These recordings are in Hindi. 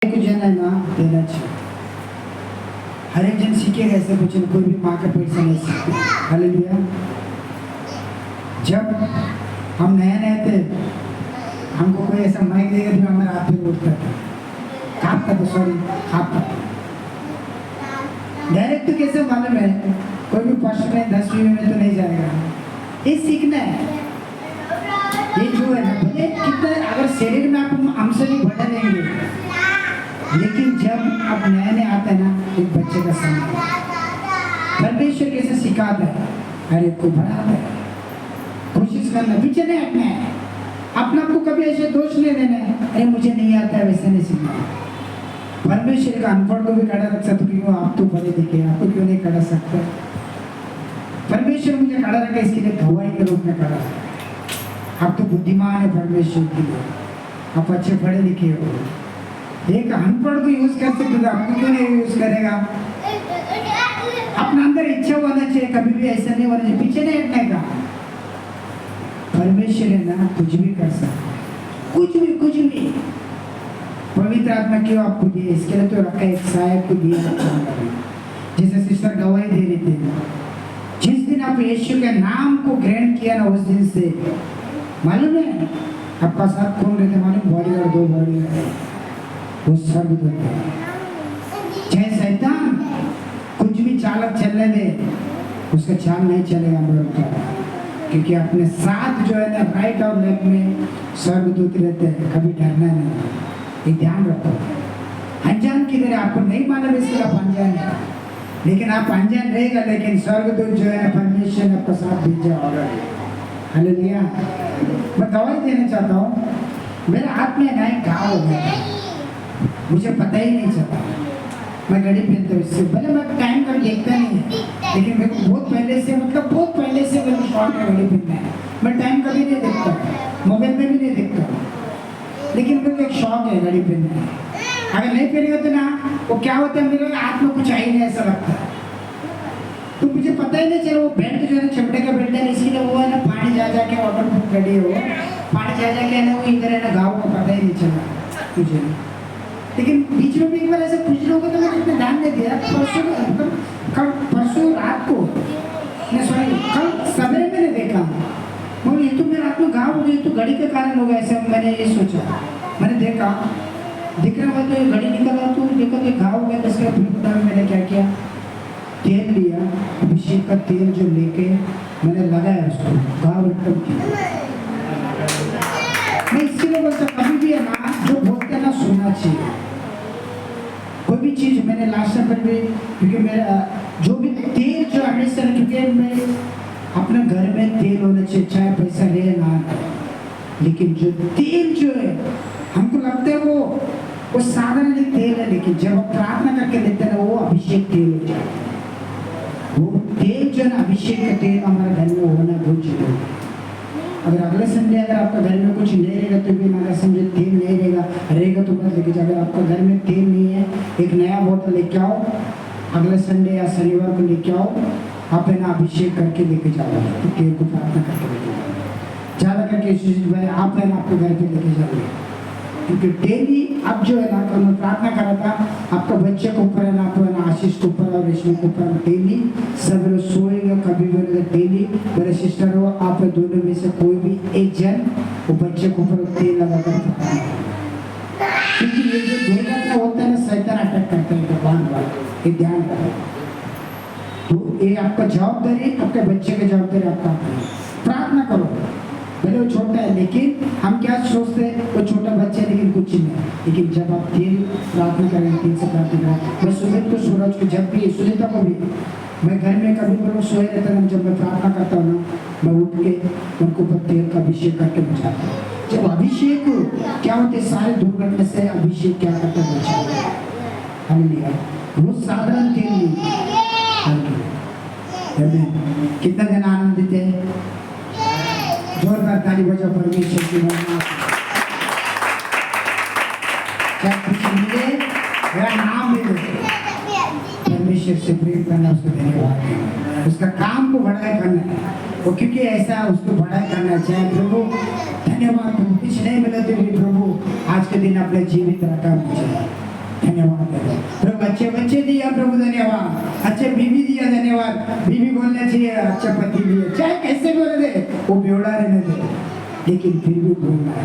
कुछ जन है ना देना चाहिए। हर एक जन सीखेगा ऐसे कुछ न, कोई भी माँ के पेट से नहीं सीखता। हालेलुया। जब हम नए नए थे, हमको कोई ऐसा माइक देगा तो हमारा हाथ पे उठता था, कांपता था, सॉरी कांपता था। डायरेक्ट तो कैसे मालूम है, कोई भी फर्स्ट में 10वीं में तो नहीं जाएगा। ये सीखना है। ये जो है ना, भले कितना अगर शरीर में आप हमसे भी बढ़े रहेंगे, लेकिन जब आप नए नए आते हैं ना, एक बच्चे का समय परमेश्वर कैसे सिखाता है, हर एक को बढ़ाता है। कोशिश करना, पीछे नहीं हटना है, अपने आप को कभी ऐसे दोष नहीं देना है, अरे मुझे नहीं आता है, वैसे नहीं सीखना। परमेश्वर का अनपढ़ को भी खड़ा रख सकते, क्यों आप तो पढ़े लिखे, आपको क्यों नहीं खड़ा सकते? परमेश्वर मुझे खड़ा रखा, इसके लिए गवाही के रूप में खड़ा रखा। आप तो बुद्धिमान है परमेश्वर के लिए, आप अच्छे पढ़े लिखे हो। एक अनपढ़ को यूज कर सकते तो आपको क्यों नहीं यूज करेगा? अपना अंदर इच्छा होना चाहिए, कभी भी ऐसा नहीं होना चाहिए, पीछे नहीं हटने का। परमेश्वर है ना, कुछ भी कर सकता, कुछ भी कुछ भी। पवित्र आत्मा क्यों आपको दिए? इसके लिए तो रखा, एक सहायक को दिया। जैसे सिस्टर गवाही दे रही थी, जिस दिन आप यीशु के नाम को ग्रहण किया ना, उस दिन से मालूम है आपका साथ कौन रहते मालूम? बॉडीगार्ड, 2 बॉडीगार्ड, वो स्वर्गदूत है। चाहे शैतान कुछ भी चालक चलने दे, उसका चाल नहीं चलेगा बोलता, क्योंकि अपने साथ जो है ना, राइट और लेफ्ट में स्वर्गदूत रहते हैं, कभी डरना नहीं। ये ध्यान रखो। अनजान किधर है आपको नहीं मालूम, इसलिए आप अनजान है, लेकिन आप अनजान रहेगा, लेकिन स्वर्गदूत जो है ना, परमेश्वर ने आपका साथ भेजा होगा। हालेलुया। मैं गवाही देना चाहता हूँ, मेरे हाथ में ना एक घाव हो गया, मुझे पता ही नहीं चला। मैं घड़ी पहनता हूँ, इससे भले मैं टाइम कभी देखता नहीं है, लेकिन मेरे को बहुत पहले से, मतलब बहुत पहले से मेरे शौक है घड़ी पहनना है। मैं टाइम कभी नहीं देखता, मोबाइल में भी नहीं देखता, लेकिन मेरे को एक शौक है घड़ी पहनना है। अगर नहीं पहनेगा तो ना, वो क्या होता है, मेरे हाथ में कुछ आई नहीं ऐसा लगता है, तो मुझे पता ही नहीं चला। वो बेल्ट जो है ना, चमड़े का बेल्ट है, इसीलिए वो है ना, पानी जा जाके वाटर प्रूफ घड़ी हो, पानी जा जाके है ना, वो इधर है ना, गाँव का पता ही नहीं चला मुझे। लेकिन बीच में भी एक बार ऐसे कुछ लोगों को तो मैंने इतना ध्यान नहीं दिया। परसों रात को, सॉरी कल सवेरे मैंने देखा, ये तो मेरे हाथ में घाव हो गई, तो घड़ी के कारण होगा ऐसा, मैंने ये सोचा। मैंने देखा, दिख रहा था तो ये घड़ी निकला, तो देखा तो घाव हो गया। इसके फिर मैंने क्या किया, तेल लिया, अभिषेक का तेल जो लेके मैंने लगाया उसको, घाव एकदम किया। मैं इसलिए बोलता, कभी भी है ना, जो बोलते हैं ना, सुनना चाहिए। कोई भी चीज मैंने लास्ट टाइम पर भी, क्योंकि मेरा जो भी तेल जो हमेशा, क्योंकि मैं अपने घर में तेल होना चाहिए, चाहे पैसा रहे ना, लेकिन जो तेल जो है, हमको लगता है वो साधारण तेल है, लेकिन जब हम प्रार्थना करके लेते हैं ना, वो अभिषेक तेल हो जाता है। वो तेल जो है ना, अभिषेक का तेल हमारे घर में होना बहुत जरूरी है। अगर अगले संडे अगर आपका घर में कुछ नहीं रहेगा तो भी अगर समझे तेल नहीं रहेगा तो बस लेके जाओ। अगर आपका घर में तेल नहीं है, एक नया बोतल लेके आओ, अगले संडे या शनिवार को लेके आओ, आप है ना अभिषेक करके लेके जाओ, तो तेल को प्रार्थना करके लेके जाओ। ज़्यादा करके आप है ना आपके घर पे लेके जाओगे, क्योंकि डेली अब जो है ना, कल मैं प्रार्थना कर रहा था, आपका बच्चे के ऊपर है ना, आपको है ना, आशीष के ऊपर और रेशमी के ऊपर डेली सब लोग सोएगा, कभी भी डेली मेरे सिस्टर हो, आप दोनों में से कोई भी एक जन वो बच्चे के ऊपर तेल लगा कर, क्योंकि ये जो दुर्घटना होता है ना, शैतान अटैक करता है भगवान वाला, ये ध्यान रखो। तो ये आपका जवाबदारी, आपके बच्चे की जवाबदारी आपका। प्रार्थना करो, भले वो छोटा है, लेकिन हम क्या सोचते हैं, वो छोटा बच्चा है लेकिन कुछ नहीं। लेकिन जब आप तेल प्रार्थना करें, तेल से प्रार्थना करें, मैं सुबह को सूरज को, जब भी सुनीता को भी, मैं घर में कभी भी सोए रहता हूँ, जब मैं प्रार्थना करता हूँ ना, मैं उठ के उनको ऊपर तेल का अभिषेक करके बचाता हूँ। जब अभिषेक क्या होते, सारे दुर्घटना से अभिषेक क्या करता है, बचाता है। वो साधारण तेल नहीं। कितना दिन आनंदित है, जोरदार ताली बजाओ परमेश्वर की महिमा। क्या कुछ मिले, मेरा नाम मिले, परमेश्वर से प्रेम करना, उसको धन्यवाद, उसका काम को बढ़ाया करना है वो, क्योंकि ऐसा उसको बढ़ाया करना चाहिए। प्रभु धन्यवाद, कुछ नहीं मिला तो प्रभु आज के दिन अपने जीवित रखा मुझे। अच्छे बच्चे दिया प्रभु धन्यवाद, अच्छे बीवी दिया धन्यवाद, बीवी बोलना चाहिए अच्छा पति दिया, चाहे कैसे बोले दे वो बेवड़ा रहने दे, लेकिन फिर भी बोलना है।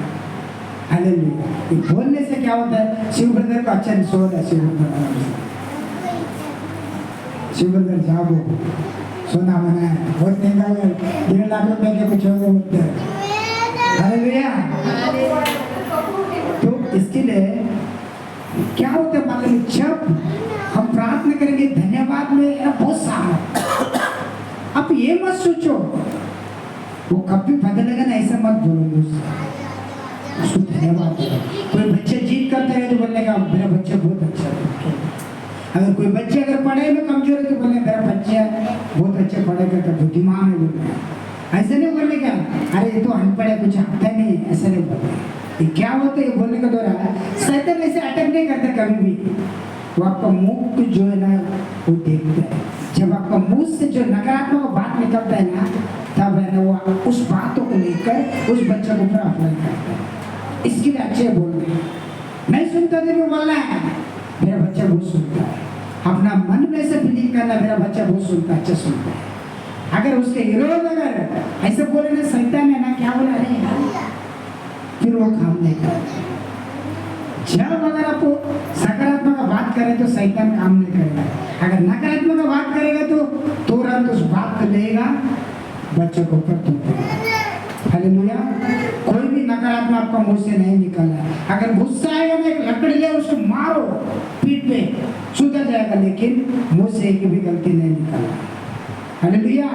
हालेलुया। ये बोलने से क्या होता है, शिव ब्रदर को अच्छा सोच है, शिव ब्रदर जागो, सोना मना है बहुत महंगा है, 1.5 लाख रुपए के कुछ होंगे बोलते हैं। हालेलुया। तो इसके लिए क्या होता है मतलब जब हम प्रार्थना करेंगे धन्यवाद में बहुत सारा, अब ये मत सोचो वो कभी बदलेगा ना, ऐसा मत बोलो उसको धन्यवाद दो। कोई बच्चा जीत करता है तो बोलेगा मेरा बच्चा बहुत अच्छा है। अगर कोई बच्चे अगर पढ़ाई में कमजोर है तो बोले मेरा बच्चा बहुत अच्छे पढ़ाई करता है, बुद्धिमान है बोलना, ऐसा नहीं बोलने का अरे ये तो अनपढ़ है कुछ आता नहीं, ऐसा नहीं बोलते। क्या होता है बोलने का द्वारा शैतान ऐसे अटैक नहीं करता कभी भी, वो आपका मुंह जो है ना वो देखता है, जब आपका मुंह से जो नकारात्मक बात निकलता है ना तब है ना वो उस बातों को लेकर उस बच्चे को ऊपर अप्लाई करता है। इसके लिए अच्छे बोलने नहीं सुनता तो भी बोलना है मेरा बच्चा बहुत सुनता है, अपना मन में से फीलिंग करना मेरा बच्चा बहुत सुनता है, अच्छा सुनता है। अगर उसके विरोध अगर ऐसे बोले ना शैतान है ना क्या बोला रहे फिर वो काम नहीं करता। जब अगर आप सकारात्मक बात करें तो शैतान काम नहीं करेगा, अगर नकारात्मक बात करेगा तो तुरंत उस बात को लेगा बच्चों को ऊपर थूकेगा। हालेलुया। कोई भी नकारात्मक आपका मुंह से नहीं निकलना, अगर गुस्सा आएगा ना एक लकड़ी ले उसको मारो पीठ पे सुधर जाएगा, लेकिन मुंह से एक भी गलती नहीं निकलना। हालेलुया।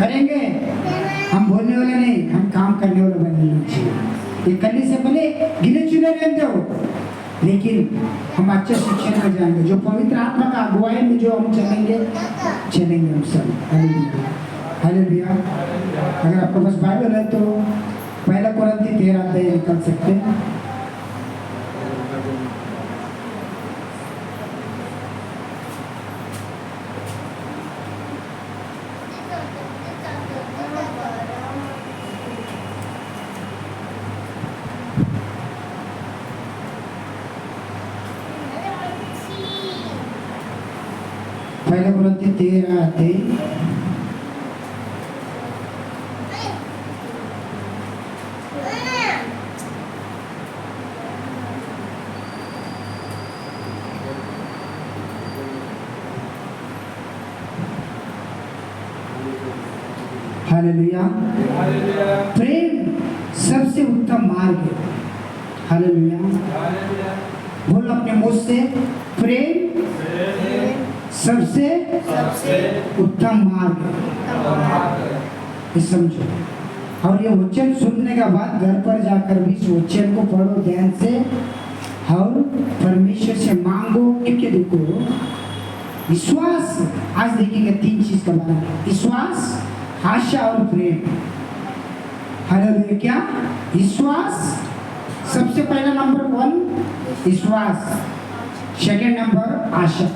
करेंगे हम बोलने वाले नहीं, हम काम करने वाले बनना चाहिए। ये करने से पहले गिने चुने रहते हो, लेकिन हम अच्छे शिक्षण में जाएंगे, जो पवित्र आत्मा का अगुवाई में जो हम चलेंगे हम सब। हालेलुया। हालेलुया। अगर आपके पास बाइबल है तो पहला कुरिन्थी 13 अध्याय निकल सकते हैं। पहला कुरिन्थी 13 अध्याय हालेलुया। प्रेम सबसे उत्तम मार्ग है। हालेलुया। बोल अपने मुंह से प्रेम सबसे उत्तम मार्ग है, समझो। और ये वचन सुनने के बाद घर पर जाकर भी इस वचन को पढ़ो ध्यान से और परमेश्वर से मांगो, क्योंकि देखो विश्वास, आज देखेंगे 3 चीज का बारे में, विश्वास, आशा और प्रेम। हालेलुया। क्या विश्वास सबसे पहला नंबर 1 विश्वास, सेकंड नंबर आशा,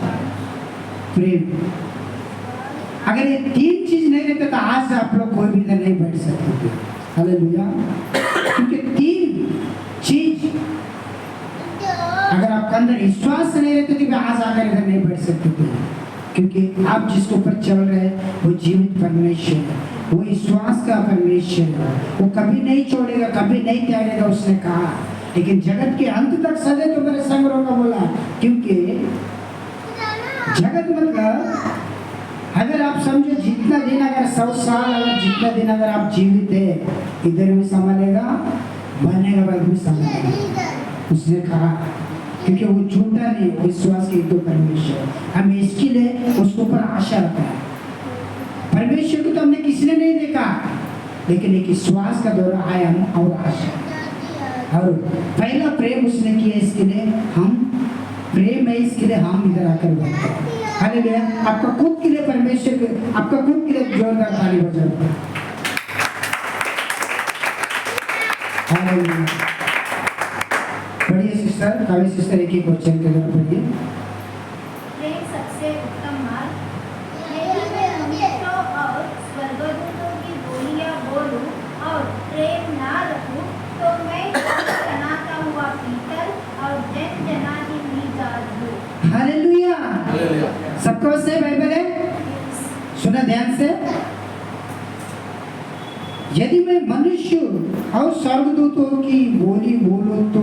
प्रेम। अगर ये 3 चीज नहीं रहते तो आज आप लोग कोई भी इधर नहीं बैठ सकते। हालेलुया। क्योंकि 3 चीज अगर आपके अंदर विश्वास नहीं रहते तो आज आकर इधर नहीं बैठ सकते थे, क्योंकि आप जिसके ऊपर चल रहे हैं वो जीवित परमेश्वर है, वो विश्वास का परमेश्वर है, वो कभी नहीं छोड़ेगा, कभी नहीं त्यागेगा उसने कहा। लेकिन जगत के अंत तक सदे तो मेरे संग रहोगा बोला, क्योंकि जगत मतलब अगर आप समझो जितना दिन अगर 100 साल अगर जितना दिन अगर आप जीवित है इधर भी संभालेगा, मरने के बाद भी संभालेगा, उसने कहा। क्योंकि वो झूठा नहीं, विश्वास के तो परमेश्वर, हमें इसके लिए उसके ऊपर आशा रखा है। परमेश्वर को तो हमने किसी ने नहीं देखा, लेकिन एक विश्वास का दौरा आया हम और आशा, और पहला प्रेम उसने किया, इसके लिए हम प्रेम है, इसके लिए हम इधर आकर बैठे हैं। हालेलुया। आपका खुद के लिए परमेश्वर के, आपका खुद के लिए जोरदार ताली बजाओ। हालेलुया। पढ़िए सिस्टर, काव्य सिस्टर एक एक क्वेश्चन के द्वारा पढ़िए। प्रेम सबसे उत्तम मार्ग, यदि मैं मनुष्यों और स्वर्गदूतों की बोलियां बोलूं और प्रेम ना रखूं तो मैं टनाता हुआ पीतल और जन जनाती हुई जाल हूं। हालेलुया। सबके पास है बाइबल है? सुना ध्यान से। यदि मैं मनुष्य और स्वर्गदूतों की बोली बोलूं तो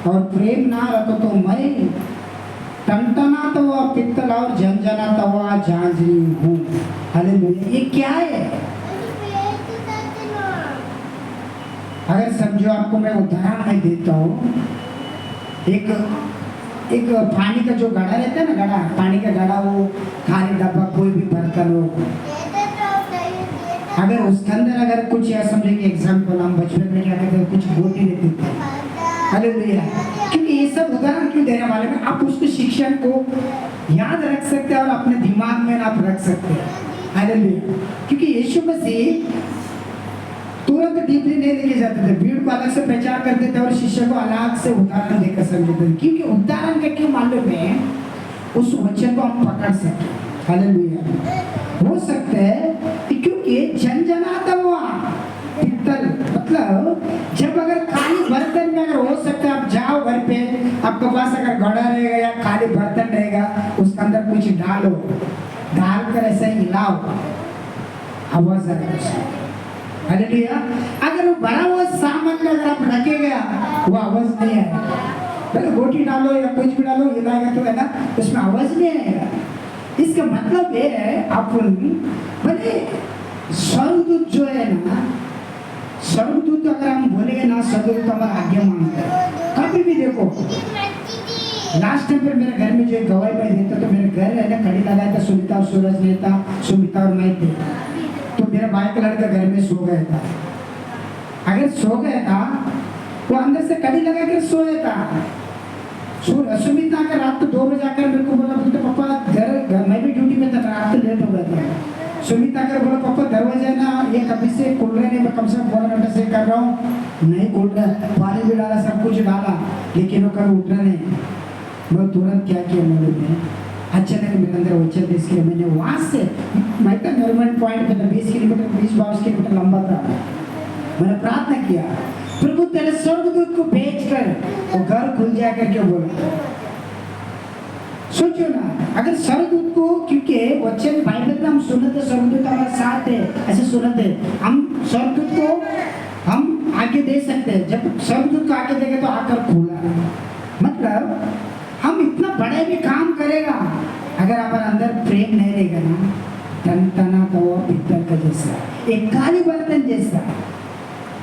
और प्रेम ना रखो तो मैं टनटनाता हुआ पित्तल और झंझनाता हुआ झांझरी हूँ। हालेलुया। ये क्या है? अगर समझो, आपको मैं उदाहरण में देता हूँ। एक पानी का जो घड़ा रहता है ना, घड़ा, पानी का घड़ा, वो खाली डब्बा कोई भी बर्तन हो, अगर उसके अंदर अगर कुछ या समझे कि एग्जाम्पल हम बचपन में क्या कहते हैं, कुछ गोटी रहती थी। हालेलुया। क्योंकि ये सब उदाहरण क्यों देने वाले में, आप उसको शिक्षण को याद रख सकते हैं और अपने दिमाग में आप रख सकते हैं। हालेलुया। क्योंकि यीशु मसीह तुरंत डीपली नहीं लेके जाते थे, भीड़ को अलग से पहचान करते थे और शिष्य को अलग से उदाहरण देकर समझते थे। क्योंकि उदाहरण का क्यों मालूम है, उस वचन को हम पकड़ सके। हालेलुया। हो सकता है क्योंकि झंझनाता हुआ पित्तल, मतलब जब अगर खाली बर्तन में अगर हो सकता है, आप जाओ घर पे, आपके पास अगर घड़ा रहेगा या खाली बर्तन रहेगा, उसके अंदर कुछ डालो, डालकर ऐसे हिलाओ, आवाज आएगा। हालेलुया। अगर वो भरा हुआ सामान में अगर आप रखेगा, वो आवाज नहीं आएगा। पहले गोटी डालो या कुछ भी डालो, हिलाएगा तो है ना, उसमें आवाज नहीं आएगा। इसका मतलब ये है, अपन भले स्वर्गदूत जो है ना, स्वर्गदूत अगर हम बोलेंगे ना, स्वर्गदूत हमारा आज्ञा मांगता है। कभी भी देखो, लास्ट टाइम पर मेरे घर में जो गवाही में देता, तो मेरे घर है ना, खड़ी लगाया था, सुनीता और सूरज नहीं था, सुमिता और मैं थे। तो मेरा बाइक लड़का घर में सो गया था। अगर सो गया था, वो अंदर से कड़ी लगा कर सोया था। सुमिता का रात को 2 बजे आकर मेरे को बोला, बोलते पापा घर, मैं भी ड्यूटी में था, रात को लेट हो गया था। सुमिता कर बोला, पापा दरवाजा ना ये कभी से खुल रहे नहीं, मैं कम से कम 12 घंटे से कर रहा हूँ, नहीं खुल रहा। पानी भी डाला, सब कुछ डाला, लेकिन वो कभी उठ रहा नहीं। मैं तुरंत क्या किया मालूम है, अचानक मेरे अंदर वचन देश के मैंने वहाँ से, मैं तो नॉर्मल पॉइंट पे था, 20 किलोमीटर 20-22 किलोमीटर लंबा था। मैंने प्रार्थना किया, प्रभु तेरे स्वर्गदूत को भेज कर वो घर खुल जाए करके बोला। सोचो ना, अगर स्वर्गदूत को, क्योंकि वचन बाइबल में हम सुनते, स्वर्गदूत हमारे साथ है, ऐसे सुनते, हम स्वर्गदूत को हम आगे दे सकते हैं। जब स्वर्गदूत को आगे देंगे तो आकर खोला, मतलब हम इतना बड़े भी काम करेगा, अगर हमारे अंदर प्रेम नहीं रहेगा ना, टनटना तो वो पित्तल का जैसा, एक काली बर्तन जैसा,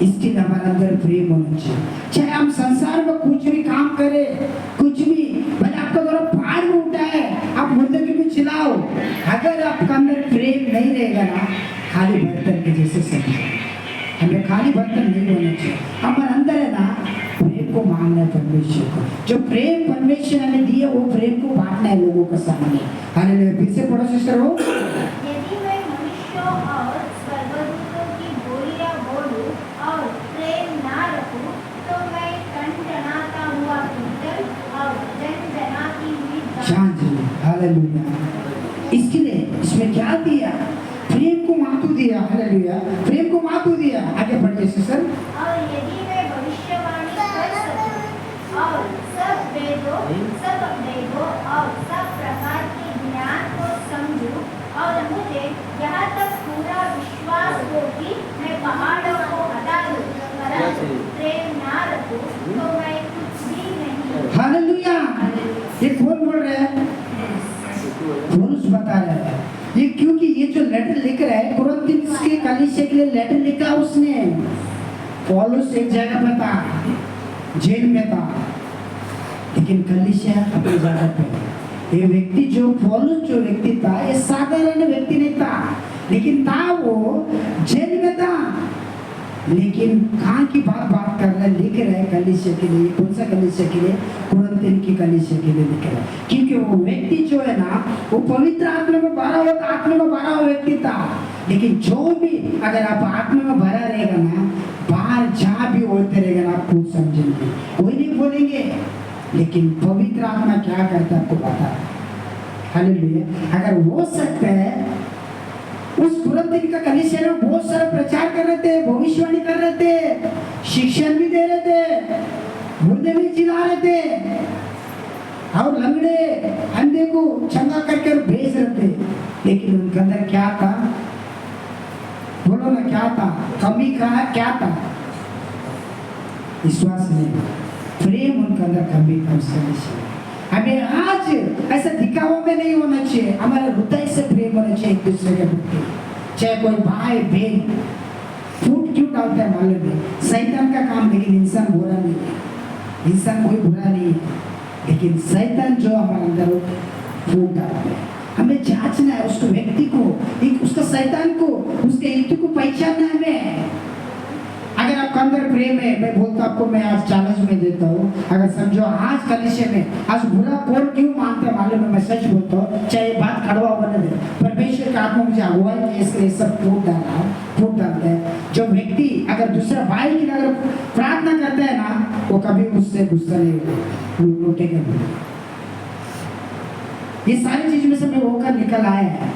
इसके लिए हमारे अंदर प्रेम होना चाहिए। चाहे हम संसार में कुछ भी काम करें, कुछ भी, भले आपका द्वारा पहाड़ में उठा है, आप मुद्दे की भी चिल्लाओ, अगर आपका अंदर प्रेम नहीं रहेगा ना, खाली बर्तन के जैसे समझो। हमें खाली बर्तन नहीं होना चाहिए, हमारे अंदर है ना, प्रेम को मांगना है परमेश्वर को। जो प्रेम परमेश्वर ने दिया, वो प्रेम को बांटना है लोगों के सामने। हालेलुया। फिर से पढ़ो सिस्टर हो। यदि मैं मनुष्यों और स्वर्गदूतों की बोलियां बोलूं और प्रेम ना रखूं, तो मैं टनटनाता हुआ पित्तल और झनझनाती हुई झांझरी। हालेलुया। इसके लिए इसमें क्या दिया? प्रेम को मातू दिया। हालेलुया। प्रेम को मातू दिया। आगे पढ़िए सिस्टर। और यदि मैं भविष्यवाणी कर सकूं और सब वेदों और सब प्रकार के ज्ञान को समझूं, और मुझे यहाँ तक पूरा विश्वास हो कि मैं पहाड़ों को हटा दूं, परंतु प्रेम ना रखूं, तो मैं कुछ भी नहीं। हालेलुया। ये कौन बोल रहा है? पौलुस बता रहा है ये, क्योंकि ये जो लेटर लिख रहा है कुरिन्थियों के कलीसिया के लिए लेटर लिखा उसने। पौलुस एक जगह पे था, जेल में था, लेकिन कलीसिया अपनी जगह पे। ये व्यक्ति जो पौलुस जो व्यक्ति था, ये साधारण व्यक्ति नहीं था, लेकिन था वो जेल में था, लेकिन कहाँ की बात कर रहा है, लिख रहा है कलीसिया के लिए। कौन सा कलीसिया के लिए? कुरिन्थियों की कलीसिया के लिए लिख रहा है। क्योंकि वो व्यक्ति जो है ना, वो पवित्र आत्मा में भरा हुआ, आत्मा में भरा हुआ व्यक्ति था। लेकिन जो भी अगर आप आत्मा में भरा रहेगा ना, बाहर जहाँ भी होते रहेगा ना, आप खुद समझेंगे, कोई नहीं बोलेंगे, लेकिन पवित्र आत्मा क्या करता है आपको पता है। हालेलुया। अगर हो सकता है उस कुरिन्थियों का कलीसिया में बहुत सारा प्रचार कर रहे थे, भविष्यवाणी कर रहे थे, शिक्षण भी दे रहे थे, मुर्दे भी जिला रहे थे, और लंगड़े अंधे को चंगा करके भेज रहे थे, लेकिन उनके अंदर क्या था? बोलो ना, क्या था? कमी का क्या था? विश्वास नहीं, प्रेम उनके अंदर कमी था। उसका विषय हमें आज ऐसा दिखावा में नहीं होना चाहिए, हमारे हृदय से प्रेम होना चाहिए एक दूसरे के प्रति। चाहे कोई भाई बहन फूट क्यों डालता है मालूम है? शैतान का काम, लेकिन इंसान बुरा नहीं है, इंसान कोई बुरा नहीं है, लेकिन शैतान जो हमारे अंदर फूट डालता है। हमें जांचना है उसको, व्यक्ति को, एक उसका शैतान को, उसके हेतु को पहचानना है हमें। अगर आपका अंदर प्रेम है, मैं बोलता आपको, मैं आज चैलेंज में देता हूँ, अगर समझो आज कलिशे में आज बुरा कौन क्यों मानता है मालूम है? मैं सच बोलता हूँ, चाहे बात कड़वा होने दे, परमेश्वर का आत्मा मुझे अगुवाई के इसलिए सब फूट डालता है। जो व्यक्ति अगर दूसरा भाई की अगर प्रार्थना करता है ना, वो कभी उससे गुस्सा नहीं लूटेगा। ये सारी चीज में से मैं होकर निकल आया है।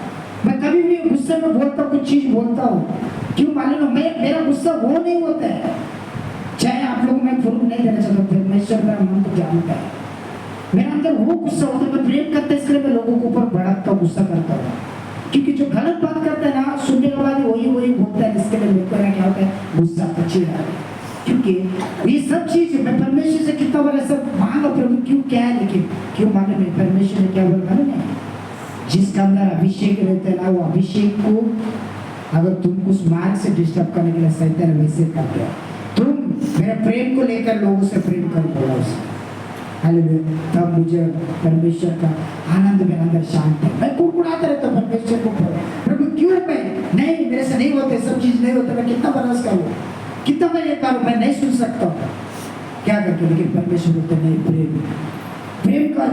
मैं कभी भी गुस्से में बोलता हूँ, कुछ चीज बोलता हूँ, क्यों मालूम? मेरा गुस्सा वो नहीं होता है। चाहे आप लोग, मैं प्रूफ नहीं देना चाहता, परमेश्वर मेरा मन को जानता है, मेरे अंदर वो गुस्सा होता है। मैं प्रेम करता है, इसलिए मैं लोगों के ऊपर भड़कता हूँ, गुस्सा करता हूँ, क्योंकि जो गलत बात करता है ना, सुनने के बाद वही बोलता है, इसके लिए मेरे को क्या होता है? गुस्सा पची रहा है। क्योंकि ये सब चीज मैं परमेश्वर से कितना बार ऐसा मांगा, प्रभु क्यों, क्या है, लेकिन क्यों मालूम है? परमेश्वर ने क्या बोला मालूम है? जिसका अंदर अभिषेक रहता है ना, वो अभिषेक को अगर तुम उस मार्ग से डिस्टर्ब करने के लिए शैतान वैसे कर दिया, तुम मेरे प्रेम को लेकर लोगों से प्रेम कर बोला उसे। हालेलुया। तब मुझे परमेश्वर का आनंद मेरे अंदर शांत है। मैं कुड़कुड़ाता रहता हूँ परमेश्वर को, प्रभु क्यों मैं नहीं, मेरे से नहीं होते, सब चीज नहीं होता, मैं कितना बर्दाश्त करूँ, कितना मैं ये करूँ, मैं नहीं सुन सकता हूँ क्या करके, लेकिन परमेश्वर बोलते नहीं, प्रेम कर,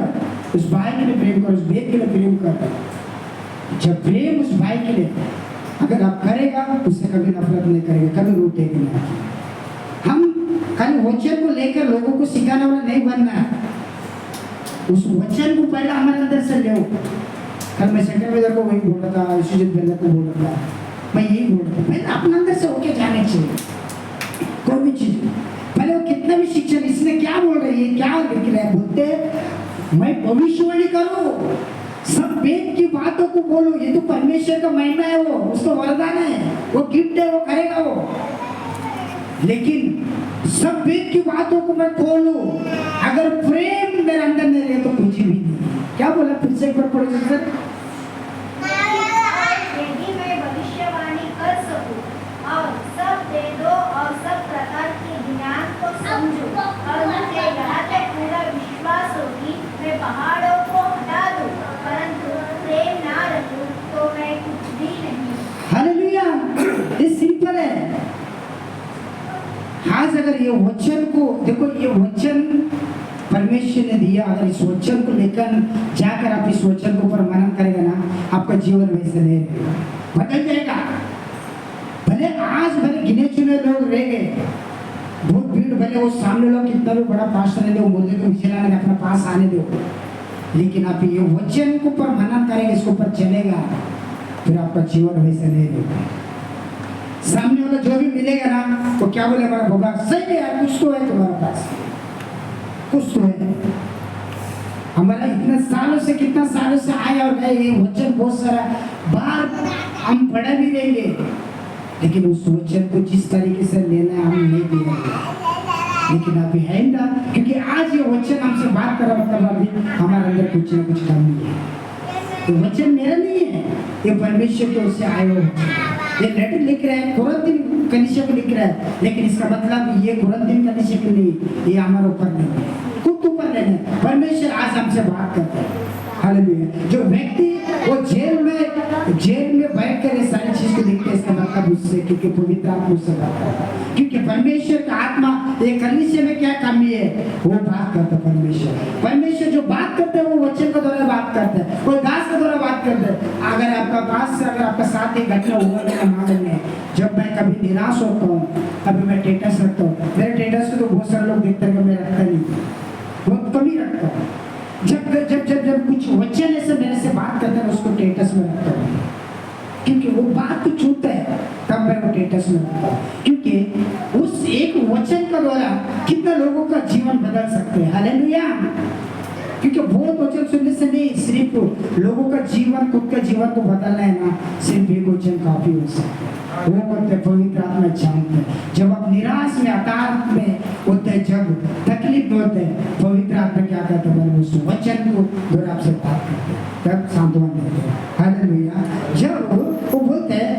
उस भाई के लिए प्रेम कर, उस बहन के लिए प्रेम कर। जब प्रेम उस भाई के लिए अगर आप करेगा, उससे कभी नफरत नहीं करेगा, कभी रूठेगा नहीं। हम खाली वचन को लेकर लोगों को सिखाने वाला नहीं बनना है, उस वचन को पहले हमारे अंदर से ले। कल मैं सेकंड वेदर को वही बोल रहा था, सुजीत वेदर को बोल रहा था, मैं यही बोल रहा था, पहले अपने अंदर से होके जाने चाहिए कोई भी चीज। पहले वो कितना भी शिक्षण, इसने क्या बोल रही है, क्या लिख रहा है, बोलते मैं भविष्यवाणी करूं, सब वेद की बातों को बोलूं, ये तो परमेश्वर का महिमा है, वो उसका वरदान है, वो गिफ्ट है, वो करेगा वो। लेकिन सब वेद की बातों को मैं खोलूं, अगर प्रेम मेरे अंदर नहीं रहे तो कुछ भी नहीं। क्या बोला? फिर से एक बार पढ़ो सर। यदि मैं भविष्यवाणी कर सकूं और सब वेदों और सब प्रकार के ज्ञान को समझूं और मुझे यहाँ तक पूरा विश्वास हो कि मैं पहाड़ों को हटा दूं, परंतु प्रेम ना रखूं तो मैं कुछ भी नहीं। हालेलुया। ये सिंपल है। आज अगर ये वचन को देखो, ये वचन परमेश्वर ने दिया, अगर इस वचन को लेकर जाकर आप इस वचन के ऊपर मनन करेगा ना, आपका जीवन वैसे नहीं रहेगा, बदल जाएगा। भले आज भले गिने चुने लोग रह गए, बहुत भीड़, भले वो सामने लोग कितना भी बड़ा पास रहने दो, मुझे को विचलाने अपना पास आने दो, लेकिन आप ये वचन के ऊपर मनन करेंगे, इसके ऊपर चलेगा, फिर आपका जीवन वैसे नहीं रहेगा। सामने वाला जो भी मिलेगा ना, वो क्या बोले, हमारा होगा सही है, कुछ तो है तुम्हारे पास, कुछ तो है। हमारा इतना सालों से, कितना सालों से आया और गए, ये वचन बहुत सारा बार हम पढ़ा भी लेंगे, लेकिन उस वचन को जिस तरीके से लेना है हम नहीं लेंगे। लेकिन अभी है ना, क्योंकि आज ये वचन हमसे बात कर रहा, मतलब अभी हमारे अंदर कुछ ना कुछ कमी है। तो वचन मेरा नहीं है, ये परमेश्वर की ओर से आया हुआ वचन। ये लेटर लिख रहा है, कुरिन्थियों कलीसिया को लिख रहा है, लेकिन इसका मतलब ये कुरिन्थियों कलीसिया के नहीं, ये हमारे ऊपर नहीं है, खुद ऊपर नहीं है। परमेश्वर आज हमसे बात करता है। हालेलुया। जो व्यक्ति वो जेल में बैठ कर ये सारी चीज को देखते हैं, इसका मतलब उससे, क्योंकि पवित्र आत्मा उससे बात करता है, क्योंकि परमेश्वर का आत्मा ये कलीसिया में क्या कमी है वो बात करता है। परमेश्वर जो बात करते हैं वो वचन के द्वारा बात करता है, कोई दास के द्वारा बात करता है। अगर आपका पास से, अगर आपका साथ एक घटना हुआ मेरे मामले में, जब मैं कभी निराश होता हूँ, कभी मैं टेटस रखता हूँ, मेरे टेटस को तो बहुत सारे लोग देखते हैं, मैं रखता नहीं, बहुत कम ही रखता हूँ। जब कुछ वचन ऐसे मेरे से बात करते हैं, उसको टेटस में रखता हूँ, क्योंकि वो बात कुछ छूटता है, तब मैं वो टेटस में रखता हूँ, क्योंकि उस एक वचन का द्वारा कितना लोगों का जीवन बदल सकते हैं। हालेलुया। क्योंकि बहुत वचन सुनने से नहीं, सिर्फ लोगों का जीवन, खुद का जीवन को बदलना है ना, सिर्फ एक वचन काफी हो सकता है। वो बोलते पवित्र आत्मा जानते हैं। जब आप निराश में, हताश में होते, जब तकलीफ में होते, पवित्र आत्मा क्या कहते हैं, उस वचन को द्वारा आपसे बात करते हैं, तब सांत्वना देते हैं। हालेलुया। जब वो बोलते हैं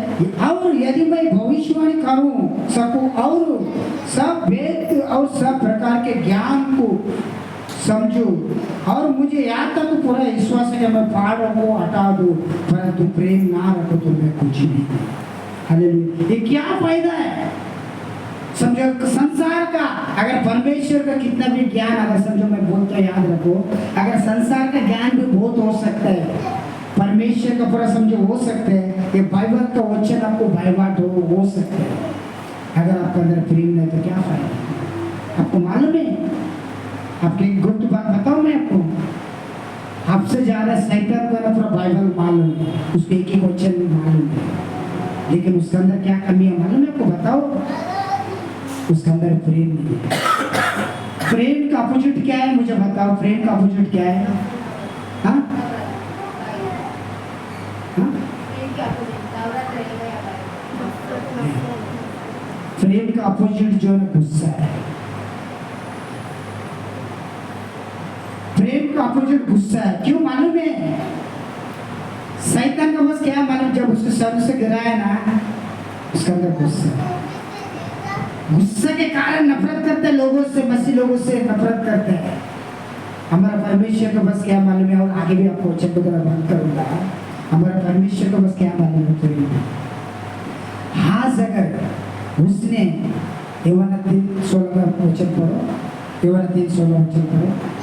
और यदि मैं भविष्यवाणी करूं सकूं और सब वेद और सब प्रकार के ज्ञान को समझो, और मुझे यहाँ तक पूरा विश्वास है कि मैं पहाड़ों को हटा दूं, परंतु प्रेम ना रखो तो मैं कुछ नहीं। हालेलुया। ये क्या फायदा है? समझो संसार का, अगर परमेश्वर का कितना भी ज्ञान, अगर समझो मैं बोलता हूं, याद रखो, अगर संसार का ज्ञान भी बहुत हो सकता है, परमेश्वर का पूरा समझो हो सकता है, ये बाइबल का वचन आपको बाइबाट हो सकता है, अगर आपके अंदर प्रेम नहीं तो क्या फायदा? आपको मालूम है, आपकी गुप्त बात बताऊं मैं आपको, आपसे ज्यादा शैतान को ना पूरा बाइबल मालूम है, उसके एक एक वचन भी मालूम है, लेकिन उसके अंदर क्या कमी है मालूम है आपको? बताओ, उसके अंदर प्रेम नहीं है। प्रेम का अपोजिट क्या है मुझे बताओ? प्रेम का अपोजिट क्या है? हाँ? प्रेम का अपोजिट जो है गुस्सा है। प्रेम का अपोजिट गुस्सा है। क्यों मालूम है? शैतान का बस क्या मालूम, जब उसको सर से गिराया ना, उसके अंदर गुस्सा, गुस्से के कारण नफरत करते हैं लोगों से, मसीह लोगों से नफरत करते हैं। हमारा परमेश्वर को बस क्या मालूम है, और आगे भी आपको वचन को बंद करूंगा, हमारा परमेश्वर को बस क्या मालूम है प्रेम। हाँ, अगर उसने यौवना 3:16 वचन पढ़ो, यौवना 3:16 वचन पढ़ो।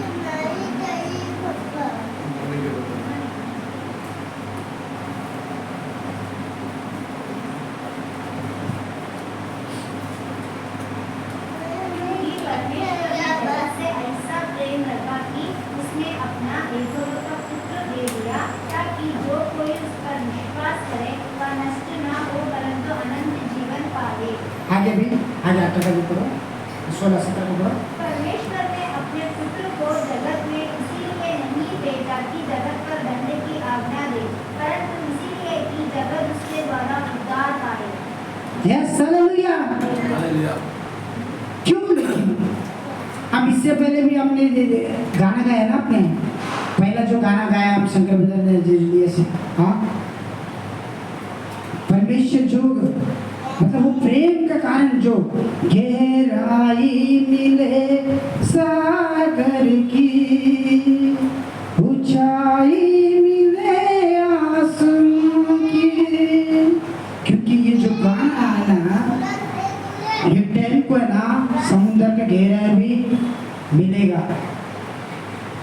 आगे भी, आगे 8 का भी पढ़ो, 16-17 को पढ़ो। परमेश्वर ने अपने पुत्र को जगत में इसीलिए नहीं भेजा कि जगत पर दंड की आज्ञा दे, परंतु इसीलिए कि जगत उसके द्वारा उद्धार पाए। Yes, hallelujah. क्यों नहीं? हम इससे पहले भी हमने गाना गाया ना, अपने पहला जो गाना गाया हम शंकर ब्रदर ने लिए से, हाँ, परमेश्वर जो मतलब वो प्रेम का कारण, जो गहराई मिले सागर की, ऊंचाई मिले आसमां की, क्योंकि ये जो गाना है ना, ये टेम्पो है ना, समुद्र का गहराई भी मिलेगा,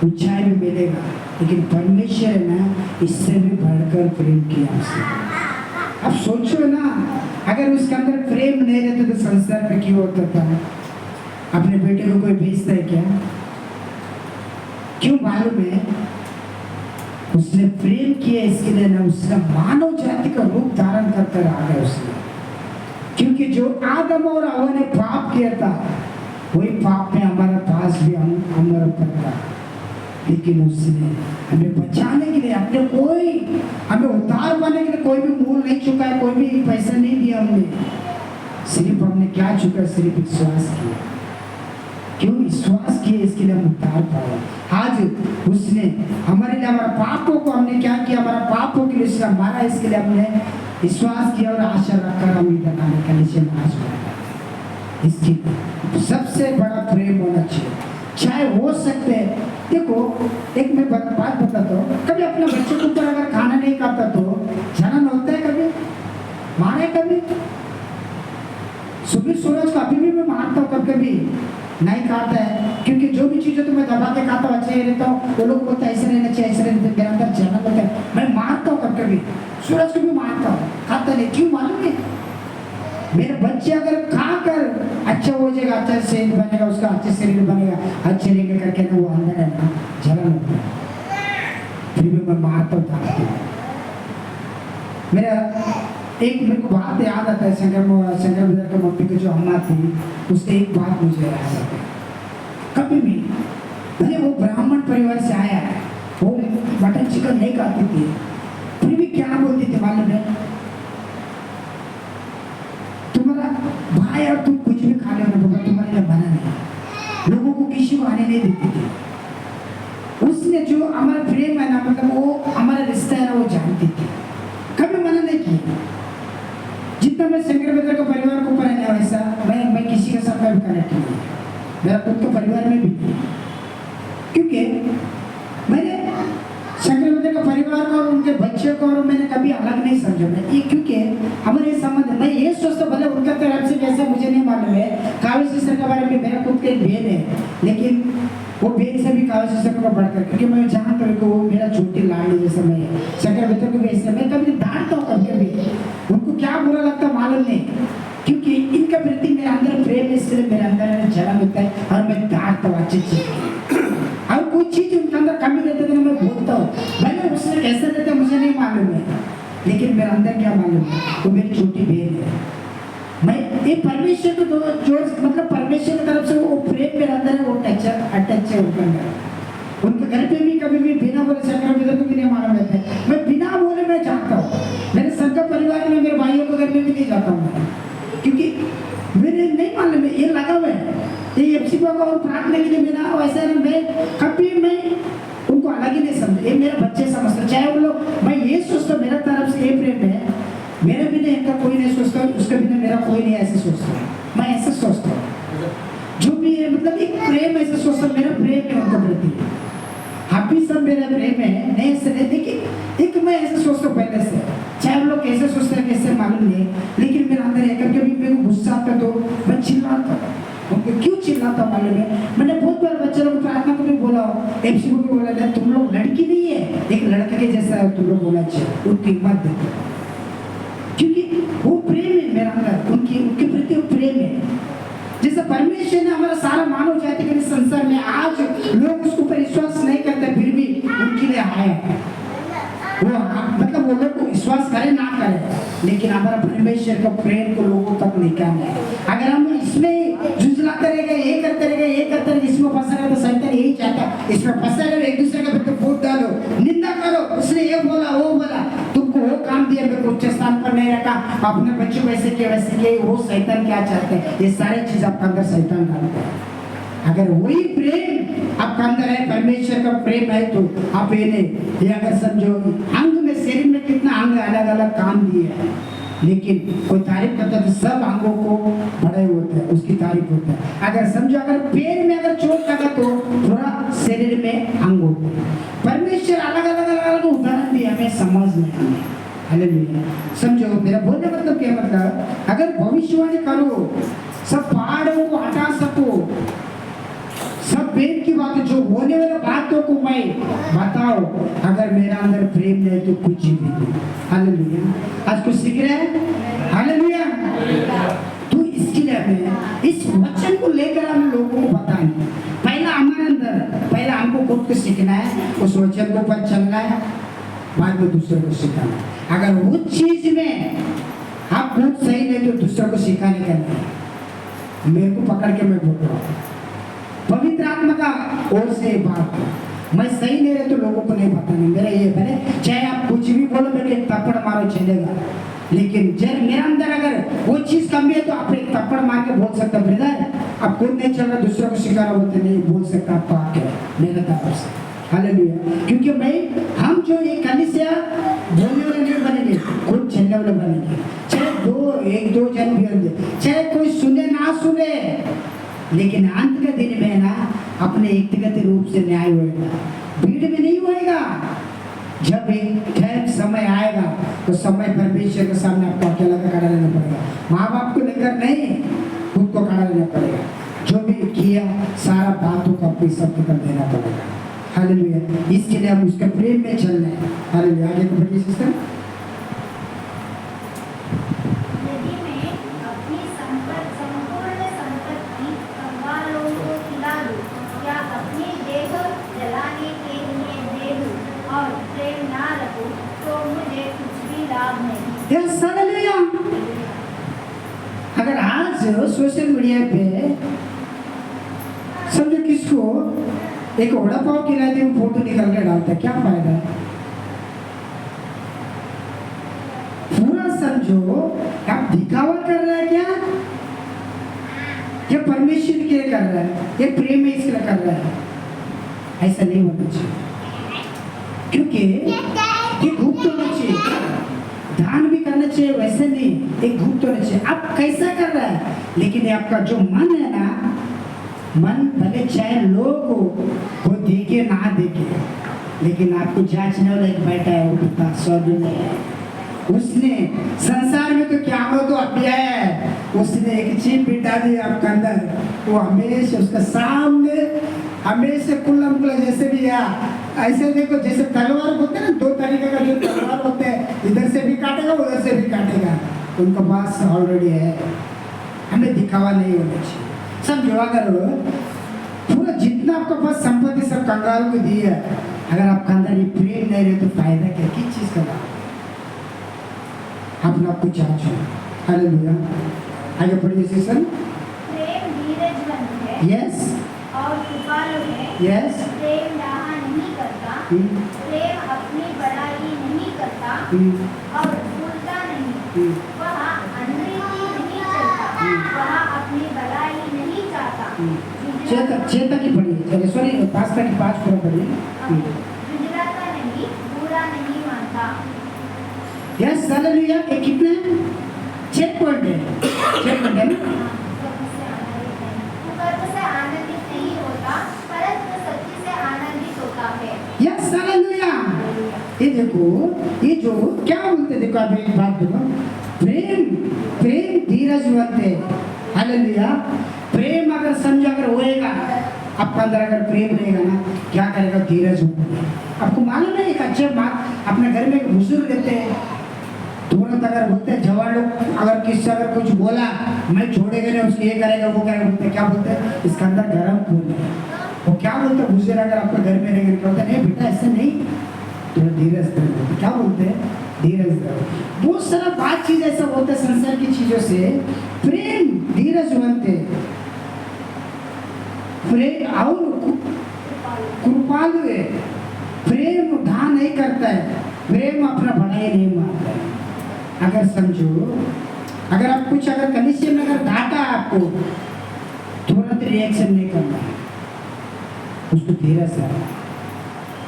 ऊंचाई भी मिलेगा, लेकिन परमेश्वर है ना, इससे भी बढ़कर प्रेम किया उसने। अब सोचो ना, अगर उसके अंदर प्रेम नहीं रहता तो संसार पे क्यों होता था? अपने बेटे को कोई भेजता है क्या? क्यों मालूम है? उसने प्रेम किया इसके लिए ना, उसने मानव जाति का रूप धारण करकर आ गया उसने, क्योंकि जो आदम और हव्वा ने पाप किया था, वही पाप में हमारे पास भी हमारा पड़ता, लेकिन उसने हमें बचाने के लिए अपने हमें उद्धार पाने के लिए कोई भी मूल नहीं चुका है, कोई भी पैसा नहीं दिया हमने, सिर्फ हमने क्या चुका? सिर्फ विश्वास किया। क्यों विश्वास किए? इसके लिए हम उद्धार पाए। आज उसने हमारे लिए, हमारे पापों को हमने क्या किया? हमारा पापों के लिए उसने मारा, इसके लिए हमने विश्वास किया और आशा रखकर हम इधर आने का नीचे नाश बना। इसकी सबसे बड़ा प्रेम होना चाहिए, चाहे हो सकते हैं। देखो, एक मैं बात बताता हूँ, कभी अपने बच्चे के ऊपर अगर खाना नहीं खाता तो जलन होता है, कभी मारे, कभी सुबह सूरज को अभी भी मैं मारता हूँ, कभी कभी नहीं खाता है, क्योंकि जो भी चीज़ें तो मैं दबा के खाता हूँ, अच्छा ही रहता हूँ, वो लोग बोलते हैं ऐसे रहना चाहिए, ऐसे रहना चाहिए, मेरे अंदर जलन होता है, मैं मारता हूँ, कभी कभी सूरज को भी मारता हूँ, खाता नहीं। क्यों मालूम है? मेरे बच्चे अगर खाकर अच्छा हो जाएगा, अच्छा शरीर बनेगा, उसका अच्छे शरीर बनेगा, अच्छे रहेंगे करके ना, वो अंदर है ना जलन होता है, फिर भी मैं मारता हूँ। मेरे को बात याद आता है, शंकर ब्रदर के मम्मी की जो अम्मा थी, उससे एक बात मुझे याद आता है। कभी भी भले वो ब्राह्मण परिवार से आया, वो मटन चिकन नहीं खाती थी, फिर भी क्या बोलती थी मालूम है? तुम्हारा भाई और तुम कुछ भी खा लो ना, तुम्हारे लिए बना नहीं। लोगों को किसी को आने नहीं देती थी। उसने जो हमारा प्रेम है ना, मतलब वो हमारा रिश्ता है ना, वो जानती थी, कभी मना नहीं किया। जितना मैं शंकर बेदर के परिवार को पढ़ाया वैसा मैं किसी के साथ कभी कनेक्ट नहीं है, मेरा खुद के परिवार में भी नहीं। क्योंकि मैंने शंकर बेदर का परिवार को और उनके बच्चे को और मैंने कभी अलग नहीं समझा मैं ये, क्योंकि हमारे संबंध मैं ये सोचता, भले उनका तरफ से कैसे मुझे नहीं मालूम है। काव्य सिस्टर के बारे में मेरा खुद का एक बहन है, लेकिन वो बेन से भी काव्य सिस्टर को बढ़कर, क्योंकि मैं जानता हूँ कि वो मेरा छोटी लाडली जैसा मैं है। शंकर बेदर को वैसे मैं कभी डांटता हूँ, कभी उनको क्या बुरा लगता मालूम नहीं, क्योंकि इनका प्रति मेरे अंदर प्रेम है, इसलिए मेरे अंदर जलन होता है और मैं डांटता हूँ अच्छी चीज। और कोई चीज उनके अंदर कमी रहती है तो मैं बोलता हूँ, भले उसने कैसे रहता है मुझे नहीं मालूम है, लेकिन मेरे अंदर क्या मालूम है, वो मेरी छोटी बहन है। मैं ये परमेश्वर को जो मतलब परमेश्वर की तरफ से वो प्रेम मेरे अंदर है, वो अटैच है उनके अंदर। उनके घर पे भी कभी भी बिना बोले शंकर बेदर को भी नहीं मालूम रहता है, मैं बिना बोले मैं जाता हूँ। मेरे संघ परिवार में मेरे भाइयों के घर में भी नहीं जाता हूँ, क्योंकि मेरे नहीं मालूम है, ये लगा हुआ है ये एफसी को और प्रार्थना के लिए बिना वैसे मैं कभी मैं उनको अलग ही नहीं समझा। ये मेरे बच्चे समझते, चाहे वो लोग, मैं ये सोचता मेरा तरफ से ये प्रेम है, मेरे बिना इनका कोई नहीं सोचता, उसके बिना मेरा कोई नहीं ऐसे सोचता, मैं ऐसे सोचता हूँ। जो भी है मतलब एक प्रेम ऐसे सोचता, मेरा प्रेम है उनके प्रति, आप भी सब मेरा प्रेम है, नहीं ऐसे नहीं। देखिए एक मैं ऐसे सोचता हूँ पहले से, चाहे हम लोग कैसे सोचते हैं कैसे मालूम नहीं, लेकिन मेरे अंदर है। कभी कभी मेरे को गुस्सा आता तो मैं चिल्लाता, उनको क्यों चिल्लाता मालूम है? मैंने बहुत बार बच्चे लोग प्रार्थना को भी बोला, एफसी को भी बोला, तुम लोग लड़की नहीं है, एक लड़के के जैसा है, तुम लोग बोला चाहिए, उनकी हिम्मत देते, क्योंकि वो प्रेम है मेरा अंदर, उनके प्रति वो प्रेम है। जैसे परमेश्वर ने हमारा सारा मानव जाति के संसार में, आज लोग उसको पर विश्वास नहीं करते, फिर भी उनके लिए आए वो, मतलब वो लोग को विश्वास करे ना करे, लेकिन हमारा परमेश्वर का प्रेम को लोगों तक नहीं करना है। अगर हम इसमें झुंझलाते रहेंगे, ये करते रहेंगे, इसमें फंसा रहे तो शैतान यही चाहता है, इसमें फंसा रहे, एक दूसरे के प्रति फूट डालो, निंदा करो, उसने ये बोला वो बोला, तुमको वो काम दिया, मेरे को उच्च स्थान पर नहीं रखा, अपने बच्चों को ऐसे किया वैसे किया, वो शैतान क्या चाहते हैं? ये सारी चीज आपके अंदर शैतान डालता है। अगर वही प्रेम आपका अंदर है, परमेश्वर का प्रेम है, तो आप ये अगर समझो, अंग में शरीर में कितना अंग अलग अलग काम दिए हैं, लेकिन कोई तारीफ करता है तो सब अंगों को बड़े होते हैं, उसकी तारीफ होता है। अगर समझो अगर पैर में अगर चोट लगा तो पूरा शरीर में अंग होते हैं। परमेश्वर अलग अलग उदाहरण भी हमें समझ में आए। हालेलुया। समझो मेरा बोलने मतलब क्या मतलब, अगर भविष्यवाणी करो, सब पहाड़ों को हटा सको, सब वेद की बातें जो होने वाले बातों को मैं बताओ, अगर मेरा अंदर प्रेम नहीं तो कुछ भी नहीं। हालेलुया। आज कुछ सीख रहे हैं? हालेलुया। तो इसके लिए हमें इस वचन को लेकर हम लोगों को बताएं, पहला हमारे अंदर, पहला हमको खुद को सीखना है, उस वचन को ऊपर चलना है, बाद में दूसरे को सिखाना है। अगर वो चीज में आप खुद सही नहीं तो दूसरे को सिखाने का नहीं। मेरे को पकड़ के मैं बोल रहा हूँ, पवित्र आत्मा का ओर से बात है, मैं सही नहीं रहे तो लोगों को नहीं बताना। मेरा ये है, चाहे आप कुछ भी बोलो, मेरे एक थप्पड़ मारो चलेगा, लेकिन जब मेरे अंदर अगर वो चीज कमी है तो आप एक थप्पड़ मार के बोल सकते ब्रदर, आप खुद नहीं चल रहा, दूसरों को सिखा रहा होते नहीं बोल सकता आपको आके मेरे तरफ से। हालेलुया। क्योंकि हम जो ये कलीसिया बोलने वाले नहीं बनेंगे, खुद चलने वाले बनेंगे। चाहे एक दो जन भी होंगे, चाहे कोई सुने ना सुने, लेकिन अंत के दिन में ना अपने व्यक्तिगत रूप से न्याय होगा, भीड़ में नहीं होएगा। जब एक समय आएगा तो समय परमेश्वर के सामने आपको अकेला खड़ा रहना पड़ेगा, माँ बाप को लेकर नहीं, खुद को खड़ा रहना पड़ेगा। जो भी किया सारा बातों का आपको सब कर देना पड़ेगा। हालेलुया। इसके लिए हम उसके प्रेम में चलना है। हालेलुया। आगे को बढ़िए सिस्टर। अगर आज सोशल मीडिया पे समझो किसको एक वड़ा पाव खिलाते हुए फोटो निकल के डालता है, क्या फायदा है? पूरा समझो आप दिखावा कर रहा है क्या? ये परमेश्वर के लिए कर रहा है, ये प्रेम में इसके लिए कर रहा है। ऐसा नहीं होना चाहिए, क्योंकि ये गुप्त होना चाहिए। दान भी करना चाहिए, वैसे नहीं, एक गुप्त होना चाहिए। आप कैसा कर रहा है, लेकिन ये आपका जो मन है ना, मन भले चाहे लोग को देखे ना देखे, लेकिन आपको जांचने वाला एक बैठा है, वो पिता स्वर्ग में है। उसने संसार में तो क्या हो तो अभी है, उसने एक चीज बिठा दी आपके अंदर, वो हमेशा उसका सामने हमेशा कुल्लम कुल्ला जैसे भी है। ऐसे देखो जैसे तलवार होते हैं ना, दो तरीके का जो तलवार होते हैं, इधर से भी काटेगा उधर से भी काटेगा, उनका पास ऑलरेडी है। हमें दिखावा नहीं होना चाहिए। समझो अगर पूरा जितना आपके पास संपत्ति सब कंगाल को दी है, अगर आपका अंदर ये प्रेम नहीं रहे तो फायदा क्या, किस चीज का? अपना आपको जांचो। हालेलुया। आगे पढ़िए सेशन। प्रेम धीरजवंत है, यस और कृपालु है, यस प्रेम डाहा नहीं करता, प्रेम अपनी बड़ाई नहीं करता और फूलता नहीं, वह अंग्रेजी नहीं चलता, वह अपनी बड़ाई नहीं चाहता, चेता की पढ़िए, चलिए सॉरी पास्ता की 5 पूरा पढ़िए। झुंझलाता नहीं, बुरा नहीं मानता। Yes hallelujah. ये कितने 6 पॉइंट है, 6 पॉइंट है ना? कर्म से आनंदित नहीं होता, परंतु सत्य से आनंदित होता है। Yes hallelujah. ये देखो, ये जो क्या बोलते हैं, देखो आप एक बात देखो, प्रेम प्रेम धीरजवंत है। हालेलुया। प्रेम अगर समझो अगर होएगा आपका अंदर, अगर प्रेम रहेगा ना, क्या करेगा? धीरज होगा। आपको मालूम है एक अच्छे बात, अपने घर में एक बुजुर्ग रहते हैं, तुरंत अगर बोलते हैं जवान लोग, अगर किससे अगर कुछ बोला, मैं छोड़ेगा नहीं, उसके ये करेगा वो करेगा, बोलते क्या बोलते हैं? इसके अंदर गर्म खून है। वो क्या बोलते हैं बुजुर्ग अगर आपके घर में रहेंगे, क्या बोलते हैं? नहीं बेटा ऐसा नहीं, थोड़ा धीरज करो। क्या बोलते हैं? धीरज करो। बहुत सारा बात चीज ऐसा होता है संसार की चीजों से। प्रेम धीरजवंत है, प्रेम और कृपालु है, प्रेम ढा नहीं करता है, प्रेम अपना बढ़ाई नहीं मानता है। अगर समझो, अगर आप कुछ अगर कलिसिया में अगर डांटा आपको, तुरंत रिएक्शन नहीं करना है, उसको धीरज से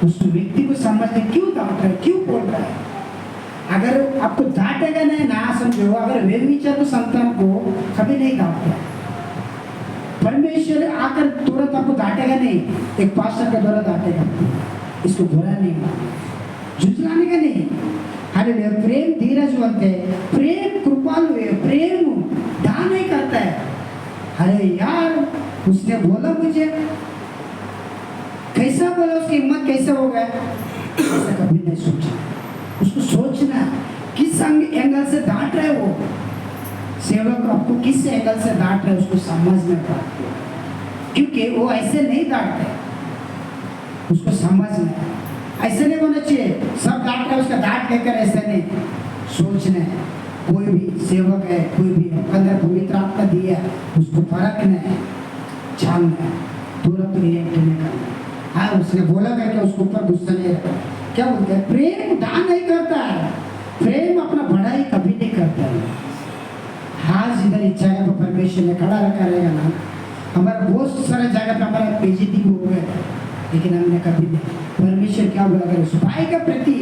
उस व्यक्ति को समझने क्यों डांट रहा है, क्यों बोल रहा है। अगर आपको डांटेगा नहीं ना, समझो अगर व्यभिचार संतान को कभी नहीं डांटता, परमेश्वर आकर तुरंत आपको डांटेगा नहीं, एक पास्टर के द्वारा डांटेगा, इसको बुरा नहीं माना, झुंझलाने का नहीं। हालेलुया। प्रेम धीरजवंत है, प्रेम कृपालु है, प्रेम ढा नहीं करता है। अरे यार उसने बोला मुझे, कैसा बोला, उसकी हिम्मत कैसे हो गया, ऐसा कभी नहीं सोचा। उसको सोचना किस एंगल से डांट रहे वो सेवक, आपको किस एंगल से डांट रहे उसको समझना पड़ा, क्योंकि वो ऐसे नहीं डांटते, उसको समझना है। ऐसे नहीं होना चाहिए सब डांट रहे उसका डांट लेकर, ऐसा नहीं सोचना है। कोई भी सेवक है, कोई भी अंदर पवित्र आत्मा दिया, उसको परखना है, जानना है, तुरंत रिएक्ट नहीं करना। हाँ उसने बोला करके उसके ऊपर गुस्सा नहीं रखा। क्या बोलते हैं? प्रेम दान नहीं करता है, प्रेम अपना बढ़ाई कभी नहीं करता है। हाँ जिधर इच्छा है वो परमेश्वर ने खड़ा रखा रहेगा ना। हमारा बहुत सारा जगह पे हमारा बेइज्जती हो गया, लेकिन हमने कभी नहीं। परमेश्वर क्या बोला, अगर भाई के प्रति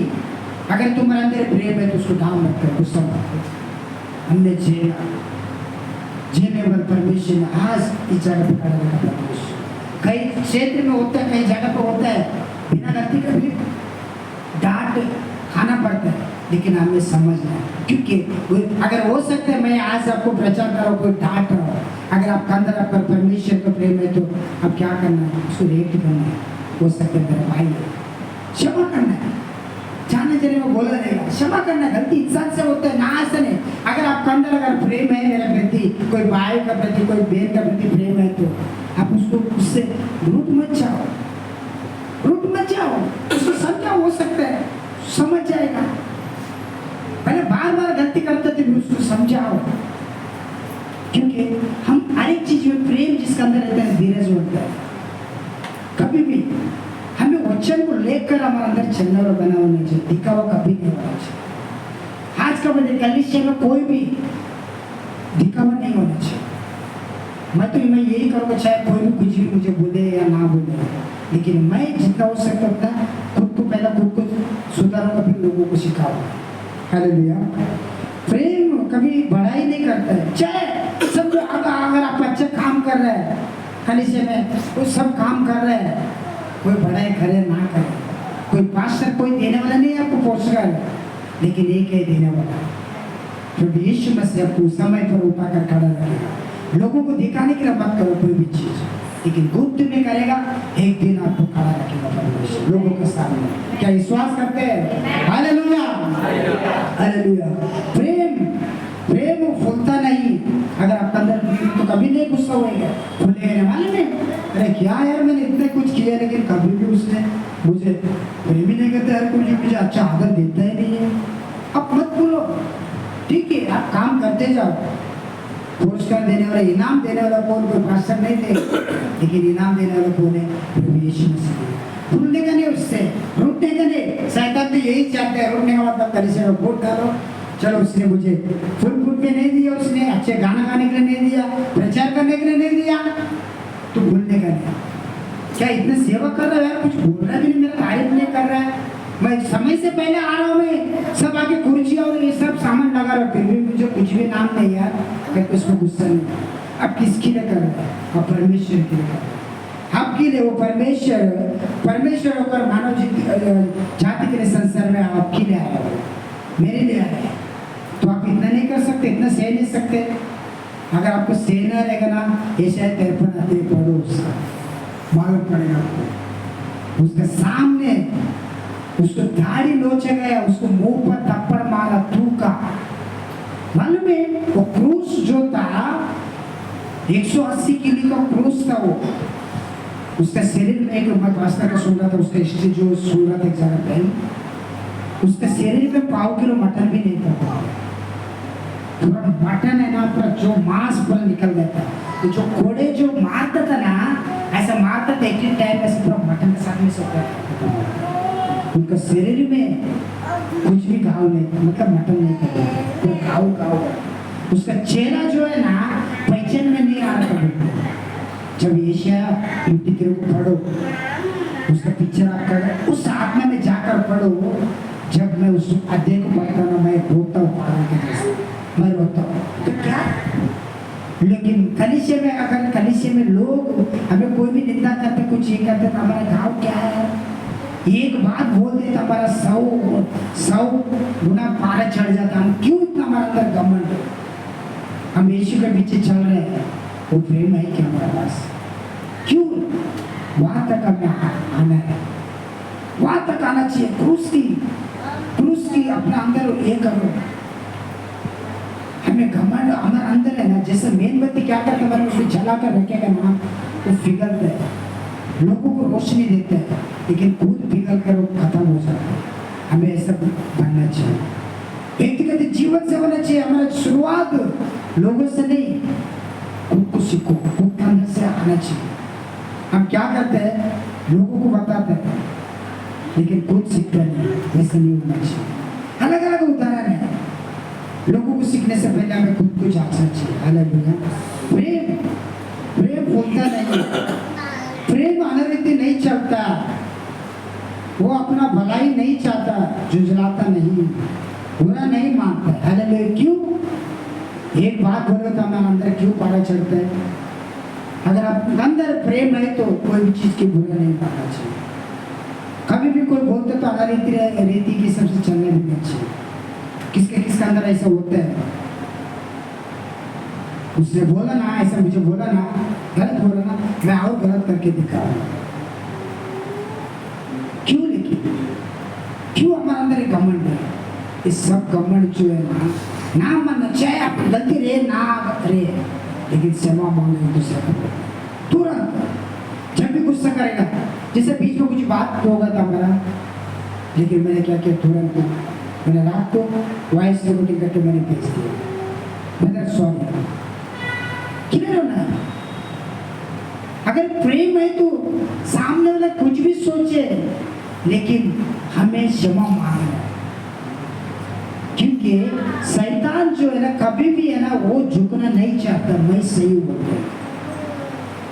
अगर तुम्हारे अंदर प्रेम है तो उसको डाउन मत करो, गुस्सा मत करो। हमने जेल परमेश्वर ने आज इस जगह पे खड़ा रखा। परमेश्वर कई क्षेत्र में होता है, कई जगह पे होता है, बिना गलती के भी डांट खाना पड़ता है, लेकिन हमें समझना है, क्योंकि अगर हो सकता है मैं आज आपको प्रचार कर रहा हूँ, कोई डांट रहा हूँ, अगर आपका अंदर आपका परमेश्वर का प्रेम है तो अब क्या करना है, उसको रिएक्ट करना है। हो सकता है मेरा भाई क्षमा करना है, जाने जाने में बोला रहेगा, क्षमा करना, गलती इंसान से होता है ना, ऐसा नहीं। अगर आपका अंदर अगर प्रेम है मेरे प्रति, कोई भाई का प्रति, कोई बहन का प्रति प्रेम है, तो आप उसको उससे रूठ मत जाओ, उसको समझाओ, हो सकता है समझ जाएगा। पहले बार बार गलती करते थे, उसको समझाओ, क्योंकि हम हर एक चीज में प्रेम जिसका अंदर रहता है, धीरज होता है। कभी भी लेकर हमारे अंदर चलने वाला बना होना चाहिए, दिखावा कभी नहीं होना चाहिए। आज का बजे कलिसिया में कोई भी दिखावा नहीं होना चाहिए। मैं यही करूँगा, चाहे कोई भी कुछ भी मुझे बोले या ना बोले, लेकिन मैं जितना हो सकता था खुद को पहला खुद को सुधारूंगा, फिर लोगों को सिखाऊंगा। हालेलुया। प्रेम कभी बड़ाई नहीं करता है, चाहे सब अगर आप अच्छा काम कर रहे हैं कलिसिया में, वो सब काम कर रहे हैं, कोई बड़ाई करे ना करे, कोई पास्टर कोई देने वाला नहीं है आपको पुरस्कार, लेकिन एक है देने वाला, जो यीशु मसीह आपको समय पर उठाकर खड़ा रखेगा। लोगों को दिखाने के लिए मत करो कोई भी चीज, लेकिन गुप्त में करेगा, एक दिन आपको खड़ा रखेगा परमेश्वर लोगों के सामने। क्या विश्वास करते हैं? Hallelujah, hallelujah. प्रेम फूलता नहीं, अगर आपका अंदर तो कभी नहीं गुस्सा होएगा, फूलेगा मालूम है। अरे क्या यार, मैंने इतने कुछ किया लेकिन कभी भी उसने मुझे प्रेम ही नहीं करता, हर कोई मुझे अच्छा आदर देता ही नहीं है। अब मत बोलो, ठीक है, आप काम करते जाओ, पुरस्कार देने वाला इनाम देने वाला कौन? कोई पास्टर नहीं दे, लेकिन इनाम देने वाला कौन है? प्रभु यीशु मसीह। रुकने का नहीं, उससे रुकने का नहीं। शैतान तो यही चाहते हैं, रुकने का मतलब कलिसिया में वोट डालो, चलो उसने मुझे फुल पे नहीं दिया, उसने अच्छे गाना गाने के लिए नहीं दिया, प्रचार करने के लिए नहीं दिया, तो भूलने का नहीं। क्या इतना सेवा कर रहा है यार, कुछ बोल रहा भी नहीं, मेरा तारीफ नहीं कर रहा है, मैं समय से पहले आ रहा हूँ, मैं सब आके कुर्सी और ये सब सामान लगा रहा हूँ, फिर भी मुझे कुछ भी नाम नहीं यार, करके उसमें गुस्सा नहीं। अब किसके लिए कर रहे हैं? अब परमेश्वर के लिए कर रहे हैं, आपके लिए। वो परमेश्वर होकर मानव जाति के लिए संसार में आपके लिए आया है, मेरे लिए आया है। तो आप इतना नहीं कर सकते, इतना सह नहीं सकते? अगर आपको सहना रहेगा ना, ये शायद 53 आते पढ़ो, उसका मालूम पड़ेगा आपको। उसके सामने उसको दाढ़ी नोचा गया, उसको मुंह पर थप्पड़ मारा थूका, मालूम है? वो क्रूस जो था 180 किलो का क्रूस था, वो उसका शरीर में एक पास्ता का सुन रहा था, उसका हिस्ट्री जो सुन रहा था एक जगह पे, उसका शरीर में 5 किलो मटन भी नहीं था। पूरा मटन है ना, पूरा जो मांस पूरा निकल जाता है, तो जो घोड़े जो मारता था ना, ऐसा मारता था एक ही टाइम, ऐसे पूरा मटन के साथ में सोता था। उनका शरीर में कुछ भी घाव नहीं था, मतलब मटन नहीं था, तो घाव। उसका चेहरा जो है ना, पहचान में नहीं आ रहा था। जब एशिया 53 को पढ़ो, उसका पिक्चर आपका उस आत्मा में जाकर पढ़ो। जब मैं उस अध्याय को पढ़ता ना, मैं रोता हूँ, पागल के जैसे मैं रोता हूँ। तो क्या, लेकिन कलिसिया में, अगर कलिसिया में लोग हमें कोई भी निंदा करते, कुछ ये करते, तो हमारा घाव क्या है? एक बात बोल देता, हमारा 100 गुना पारा चढ़ जाता। हम क्यों इतना हमारे अंदर घमंड? हम यीशु के पीछे चल रहे हैं, वो प्रेम है क्या हमारे पास? क्यों वहां तक हमें आना है? वहां तक आना चाहिए। क्रूस की अपना अंदर ये करो। हमें घमंड हमारे अंदर है ना, जैसे मेणबत्ती क्या करते हैं, उसको जला कर रखेगा ना, वो पिघलता है, लोगों को रोशनी देता है, लेकिन खुद पिघल कर वो खत्म हो जाता है। हमें ऐसा बनना चाहिए, व्यक्तिगत जीवन से होना चाहिए। हमारा शुरुआत लोगों से नहीं, खुद को सीखो, खुद के अंदर से आना चाहिए। हम क्या करते हैं, लोगों को बताते हैं, लेकिन खुद सीखते नहीं। वैसे नहीं होना चाहिए। अलग अलग उदाहरण है, लोगों को सीखने से पहले हमें खुद को जांचना चाहिए। हालेलुया। प्रेम बोलता नहीं, प्रेम अनरीति नहीं चलता, वो अपना भलाई नहीं चाहता, जुझलाता नहीं, बुरा नहीं मानता। हालेलुया। क्यों? एक बात बोलो तो हमारे अंदर क्यों पारा चढ़ता है? अगर आप अंदर प्रेम है तो कोई भी चीज की बुरा नहीं मानना चाहिए। कभी भी कोई बोलते तो रीति की सबसे चलने भी नहीं चाहिए। किसका अंदर ऐसा होता है, उसने बोला ना, ऐसा मुझे बोला ना, गलत बोला ना, मैं और गलत करके दिखाऊंगा। क्यों? लेकिन क्यों हमारे अंदर एक घमंड है? इस सब घमंड जो है ना मानना चाहे, आप गलती रहे ना रहे, लेकिन क्षमा मांगे दूसरे को तुरंत। जब भी गुस्सा करेगा, जैसे बीच में कुछ बात होगा था हमारा, लेकिन मैंने क्या किया, तुरंत मैंने रात को वॉइस रिकॉर्डिंग करके मैंने भेज दिया, ब्रदर सॉरी। क्लियर होना है। अगर प्रेम है तो सामने वाला कुछ भी सोचे, लेकिन हमें क्षमा मांगना है, क्योंकि शैतान जो है ना कभी भी है ना वो झुकना नहीं चाहता। मैं सही हूँ,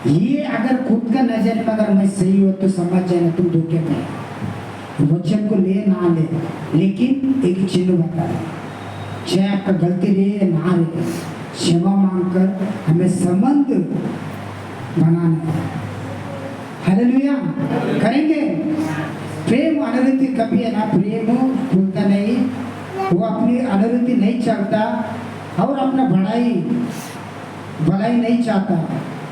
ये अगर खुद का नजर में अगर मैं सही हो तो समझ जाए ना तुम धोखे में, वचन को ले ना ले, लेकिन एक चिन्ह बता है, चाहे आपका गलती रहे ना रहे, क्षमा मांगकर हमें संबंध बनाना है। हालेलुया करेंगे। प्रेम अनुरति कभी है ना, प्रेम खुलता नहीं, वो अपनी अनुरति नहीं चाहता और अपना भलाई नहीं चाहता,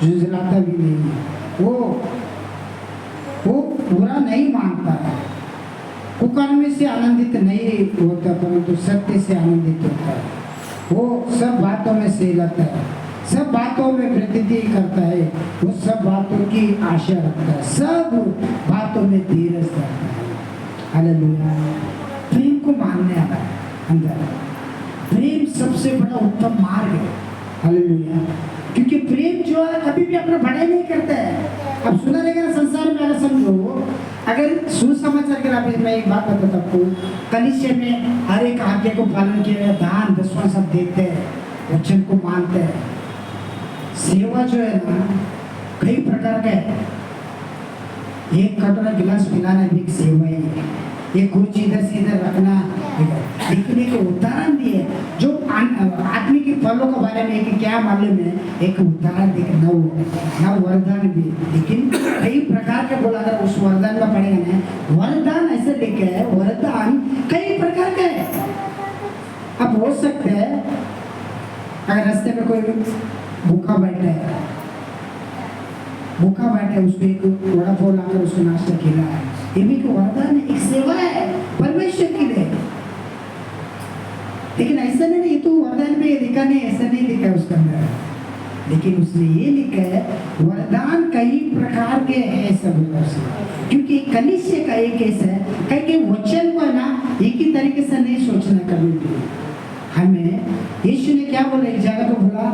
जुझलाता भी नहीं, वो बुरा नहीं मानता है, कुकर्म से आनंदित नहीं होता, परंतु सत्य से आनंदित होता है। वो सब बातों में सहलाता है, सब बातों में प्रतिति करता है, वो सब बातों की आशा रखता है, सब बातों में धीरज रखता है। हालेलुया। प्रेम को मानने आना अंदर, प्रेम सबसे बड़ा उत्तम मार्ग है। हालेलुया। क्योंकि प्रेम जो है कभी भी अपना बढ़ाई नहीं करता है। अब सुना रहेगा संसार में, अगर समझो, अगर सुसमाचार के आप, मैं एक बात बताता आपको, कलीसिया में हर एक आज्ञा को पालन किया, दान दसवां सब देते हैं, वचन को मानते हैं। सेवा जो है ना कई प्रकार का है, एक कटोरा गिलास पिलाना भी एक सेवा ही है, एक कुर्सी इधर से इधर रखना, लेकिन एक उदाहरण दिए जो आदमी के फलों के बारे में कि क्या मालूम है, एक उदाहरण दिखे ना वरदान भी, लेकिन कई प्रकार के बोला, अगर उस वरदान का पढ़ेगा ना, वरदान ऐसे लिखे है, वरदान कई प्रकार का है। अब हो सकता है अगर रास्ते में कोई भूखा बैठा है, उसको एक वड़ा पाव लाकर उसको नाश्ता खिलाया, ये भी वरदान है, एक सेवा है परमेश्वर के लिए। लेकिन ऐसा नहीं, ये तो वरदान में लिखा नहीं, ऐसा नहीं लिखा है उसके अंदर, लेकिन उसने ये लिखा है वरदान कई प्रकार के हैं, ऐसा बोला उसने। क्योंकि कलीसिया का एक ऐसा है, कई वचन को ना एक ही तरीके से नहीं सोचना कभी भी। हमें यीशु ने क्या बोला, एक जगह पे बोला,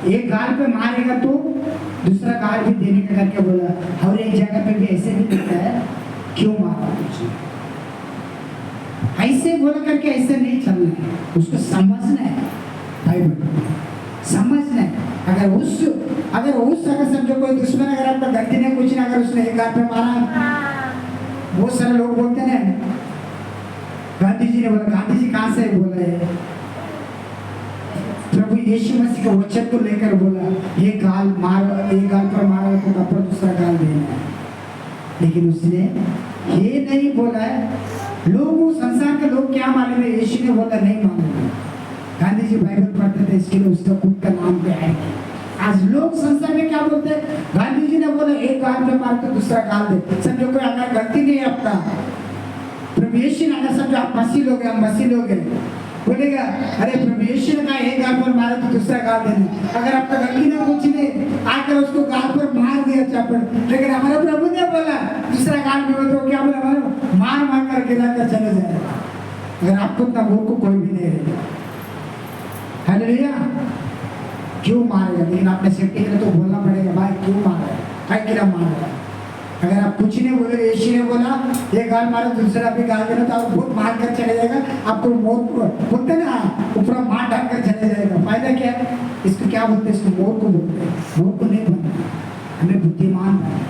एक गाल पे मारेगा तो दूसरा गाल भी देने का करके बोला, और एक जगह पे भी ऐसे भी लिखा है, क्यों मारा तुझे, ऐसे बोला करके ऐसे नहीं चलना है, उसको समझना है, बाइबल समझना है। अगर समझो कोई दुश्मन अगर आपका गलती ने कुछ ना, अगर उसने एक गाल पे मारा, बहुत सारे लोग बोलते हैं, गांधी जी ने बोला, गांधी जी कहाँ से बोला है, प्रभु यीशु मसीह के वचन को लेकर बोला, ये गाल पर मारो तो कपड़ा दूसरा गाल देना है, लेकिन उसने ये नहीं बोला है। लोग संसार के लोग क्या मालूम है, यीशु ने बोला नहीं मालूम। गांधी जी बाइबल पढ़ते थे, इसके लिए उसका खुद का नाम पे है। आज लोग संसार में क्या बोलते हैं, गांधी जी ने बोला एक गाल पे मार तो दूसरा गाल दे। समझो कोई अगर गलती नहीं है आपका, प्रभु यीशु ने अगर समझो आप मसीह लोग हैं, हम मसीह लोग हैं, बोलेगा अरे प्रभु यीशु ने कहा एक गाल पर मारा तो दूसरा गाल देना। अगर आपका गलती ना कुछ नहीं, आकर उसको गाल पर मार दिया चापड़, लेकिन हमारे प्रभु ने बोला दूसरा गाल में तो क्या बोला, हमारे मार कर गिरा कर चले जाएगा। अगर आपको इतना मूर्ख को कोई भी नहीं रहेगा। हालेलुया। क्यों मारेगा, लेकिन आपने सेफ्टी के लिए तो बोलना पड़ेगा, भाई क्यों मार रहा है, भाई गिरा मार रहा है। अगर आप कुछ नहीं बोले, यीशु ने बोला एक गाल मारा दूसरा भी गाल देना, तो आप बहुत मार कर चले जाएगा, आपको मौत बोलते ना, ऊपर मार डाल कर चले जाएगा। फायदा क्या है, इसको क्या बोलते हैं, इसको मोर को बोलते हैं। मोर को नहीं बनना, हमें बुद्धिमान बनना,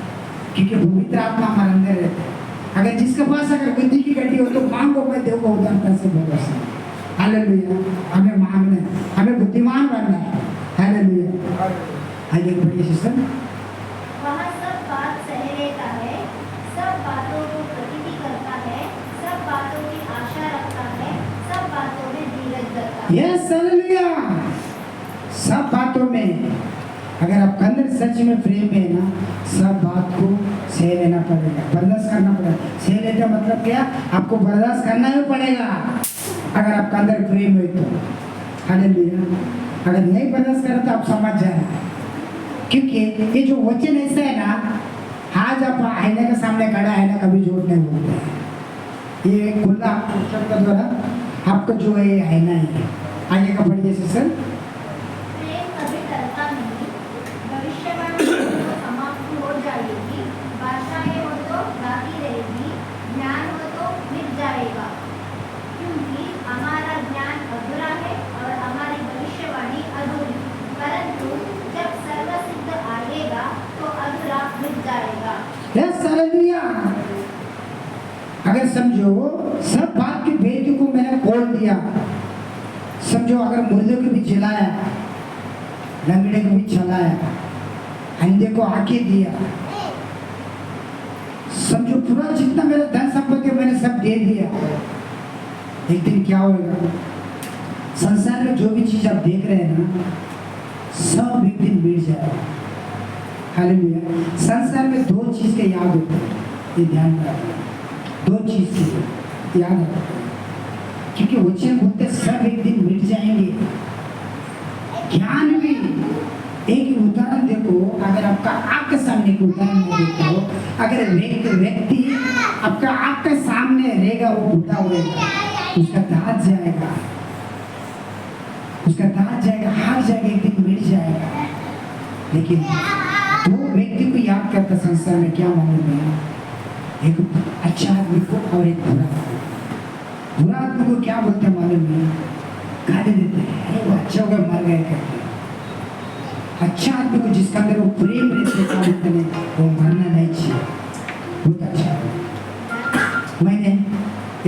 क्योंकि पवित्र आत्मा हमारे अंदर रहते हैं। अगर जिसके पास अगर बुद्धि की गड्डी हो तो मांगो, मैं देऊंगा उदारता से भरोसा। हालेलुया। हमें मांगना है, हमें बुद्धिमान बनना है। हालेलुया। आइए बढ़िए सिस्टर। वह सब बात सह लेता है, सब बातों को प्रतीति करता है, सब बातों की आशा रखता है, सब बातों में धीरज रखता है। Yes hallelujah. सब बातों में, अगर आपका अंदर सच में प्रेम है ना, सब बात को सह लेना पड़ेगा, बर्दाश्त करना पड़ेगा। सह लेने का मतलब क्या, आपको बर्दाश्त करना ही पड़ेगा अगर आपका अंदर प्रेम है तो। हालेलुया। अगर नहीं बर्दाश्त करें तो आप समझ जाए, क्योंकि ये जो वचन ऐसा है ना, आज आप आईने के सामने खड़ा है ना, कभी झूठ नहीं बोलते। ये खुला शब्द द्वारा आपको जो है ये आईना है। आगे का पढ़िए सिस्टर। प्रेम कभी टलता नहीं, भविष्यवाणी हो तो समाप्त हो जाएगी, भाषाएं हो तो गाती रहेगी, अगर समझो सब बात की बेटी को मैंने खोल दिया, समझो अगर मुर्दे को भी जिलाया, लंगड़े को भी चलाया, अंधे को आके दिया, समझो पूरा जितना मेरा धन संपत्ति मैंने सब दे दिया, एक दिन क्या होगा? संसार में जो भी चीज आप देख रहे हैं ना, सब एक दिन मिट जाएगा। हालेलुया। संसार में दो चीज के याद होते हैं, ये ध्यान रखना, दो चीज के याद रखना, क्योंकि वचन बोलते सब एक दिन मिट जाएंगे। ज्ञान भी एक उदाहरण देखो, अगर आपका आंख के सामने एक उदाहरण देखो, अगर व्यक्ति आपका आंख के सामने रहेगा, वो बूढ़ा होगा, उसका दांत जाएगा, उसका दांत जाएगा, हाथ जाएगा, एक दिन मिट जाएगा। लेकिन दो व्यक्ति को याद करता संसार में, क्या मालूम है? एक अच्छा आदमी को और एक बुरा आदमी। बुरा आदमी को क्या बोलते हैं मालूम है? गाली देते हैं, अरे वो अच्छा हो गया, मर गए करके। अच्छा आदमी को जिसका अंदर वो प्रेम रहते क्या बोलते हैं, वो मरना नहीं चाहिए, बहुत अच्छा। मैंने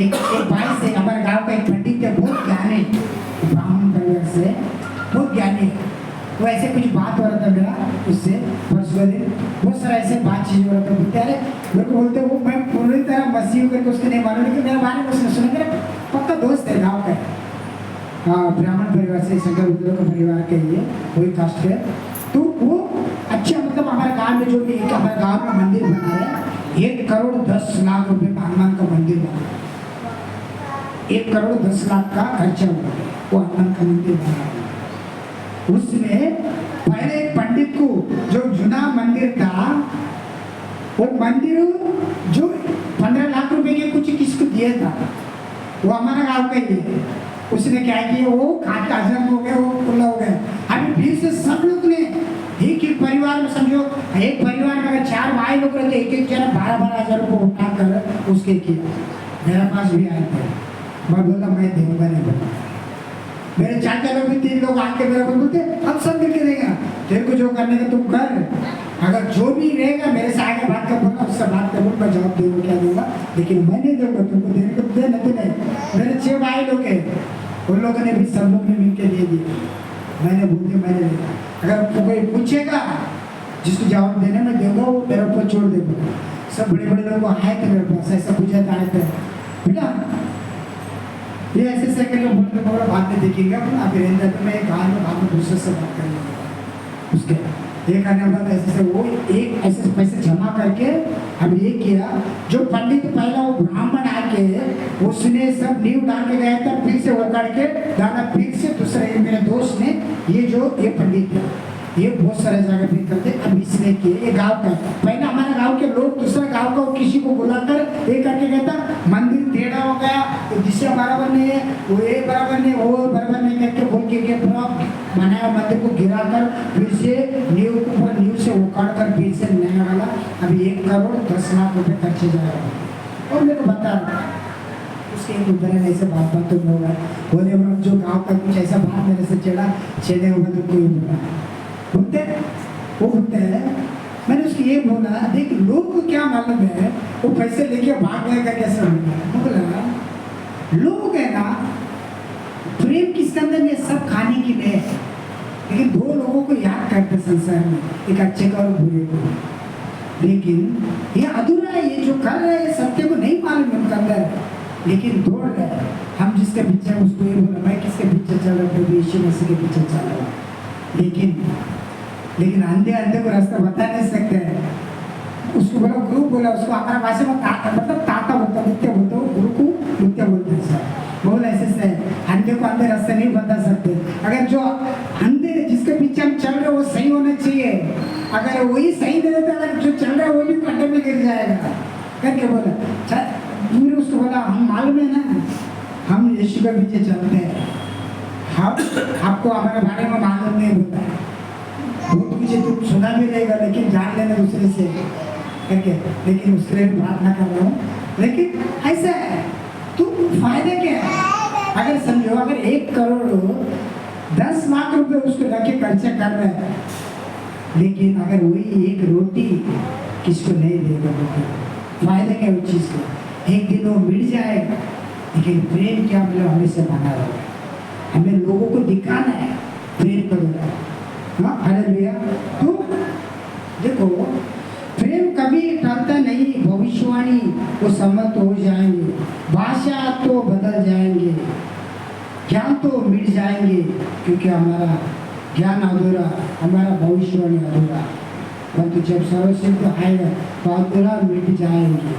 एक भाई से, हमारे गांव का एक पंडित है, बहुत ज्ञानी, ब्राह्मण परिवार से, बहुत ज्ञानी। वो ऐसे कुछ बात हो रहा था मेरा उससे परसों दिन, बहुत सारा ऐसे बात चीज हो रहा था। बोलते अरे मेरे को बोलते वो मैं पूरी तरह मसीह करके उसको नहीं मालूम, लेकिन मेरे बारे में उसने सुना, मेरा पक्का दोस्त है गाँव का, हाँ ब्राह्मण परिवार से, शंकर उद्योग का परिवार के लिए, वही कास्ट है। तो वो अच्छा, मतलब हमारे गाँव में जो भी एक हमारे गाँव में मंदिर बना है, 1 करोड़ 10 लाख रुपए का हनुमान का मंदिर बना, 1 करोड़ 10 लाख का खर्चा हुआ, वो हनुमान का मंदिर बना। उसमें पहले एक पंडित को, जो जुना मंदिर था, वो मंदिर जो 15 लाख रुपए के कुछ किसको दिया था, वो हमारा गांव का ही है। उसने क्या किया, वो खाता हजम हो गया, वो खुला हो गया। अभी फिर से सब लोग ने एक ही परिवार में, समझो एक परिवार में अगर 4 भाई लोग रहते, एक जन 12-12 हजार रुपये उठाकर उसके किया। मेरे पास भी आए थे, मैं बोला मैं दूंगा नहीं बोला। मेरे चाचा लोग भी 3 लोग आके मेरे को बोलते अब सब मिलके देगा, तेरे को जो करने का तुम कर, अगर जो भी रहेगा मेरे से आगे बात कर, बोलना उससे बात कर, मैं जवाब दूंगा, क्या दूंगा, लेकिन मैं नहीं दूंगा तुमको, देने को दे नहीं। मेरे 6 भाई लोग हैं, उन लोगों ने भी सब लोग ने मिलकर दे दिया। मैंने बोल दिया मैंने देखा, अगर कोई पूछेगा जिसको जवाब देने में दूंगा, वो मेरे ऊपर छोड़ देगा। सब बड़े बड़े लोग आए थे मेरे पास, ऐसा पूछा था, आए थे बेटा ये ऐसे करके बोलते बोला बात में देखिएगा, अभी रहता तो मैं गाँव में बाद में दूसरे से बात कर लूँगा। उसके एक आने बाद ऐसे से वो एक ऐसे पैसे जमा करके अब ये किया, जो पंडित पहला वो ब्राह्मण आके उसने सब नींव डाल के गया था, फिर से वो करके डाला, फिर से दूसरे मेरे दोस्त ने, ये पंडित है, ये बहुत सारे जगह पे करते, अब इसने किए, ये गांव का पहले हमारे गांव के लोग दूसरा गांव का किसी को बुलाकर ये करके कहता मंदिर टेढ़ा हो गया, तो दिशा बराबर नहीं है, वो ये बराबर नहीं, वो बराबर नहीं करके बोल के पूरा बनाया मंदिर को गिराकर फिर से नींव के ऊपर नींव से उखाड़ कर फिर से नया वाला अभी 1 करोड़ 10 लाख रुपए खर्चे जाएगा। और मेरे को बता उसके एक उदाहरण ऐसे बात तो होगा, बोले जो गाँव का कुछ ऐसा बात मेरे से चढ़ा छेड़े होगा तो कोई बोला बोलते वो बोलते हैं। मैंने उसको ये बोला, देख लोग को क्या मालूम है, वो पैसे लेके भाग गए का कैसे बोला, लोग है ना प्रेम किसके अंदर में सब खाने की है, लेकिन 2 लोगों को याद करते संसार में, एक अच्छे का और बुरे को, लेकिन ये अधूरा है, ये जो कर रहे हैं सत्य को नहीं मालूम है उनके अंदर, लेकिन दौड़ रहे हैं। हम जिसके पीछे उसको ये बोला, मैं किसके पीछे चल रहा हूँ, यीशु मसीह के पीछे चल रहा हूँ, लेकिन अंधे को रास्ता बता नहीं सकते हैं। उसको बोला गुरु बोला, उसको हमारा भाषा में मतलब ताता बोलता, मुत्य बोलता, वो गुरु को मुत्य बोलते हैं सर। बोल ऐसे से अंधे को अंधे रास्ते नहीं बता सकते, अगर जो अंधे जिसके पीछे हम चल रहे वो सही होना चाहिए, अगर वही सही नहीं रहता, अगर जो चल रहा है वो भी खड्डे में गिर जाएगा करके बोला। पूरे उसको बोला हम मालूम है ना, हम यीशु के पीछे चलते हैं, हम आपको हमारे बारे में मालूम नहीं होता है, बहुत कुछ तुम सुना भी रहेगा, लेकिन जान लेना दूसरे से करके, लेकिन उसके लिए बात ना कर रहा हूँ, लेकिन ऐसा है तो फायदे क्या है? अगर समझो अगर 1 करोड़ 10 लाख रुपए उसको रख के खर्चा कर रहे हैं, लेकिन अगर वही एक रोटी किसको नहीं देगा, फायदा क्या उस चीज का? एक दिन वो मिट जाएगा, लेकिन प्रेम क्या मतलब हमेशा बना रहेगा। हमें लोगों को दिखाना है प्रेम करो। हाँ, हालेलुया। तो देखो, प्रेम कभी टलता नहीं। भविष्यवाणी वो सम्मत हो जाएंगे, भाषा तो बदल जाएंगे, ज्ञान तो मिट जाएंगे, क्योंकि हमारा ज्ञान अधूरा, हमारा भविष्यवाणी अधूरा। परंतु जब सर्वसिद्ध आएगा तो अधूरा मिट जाएंगे।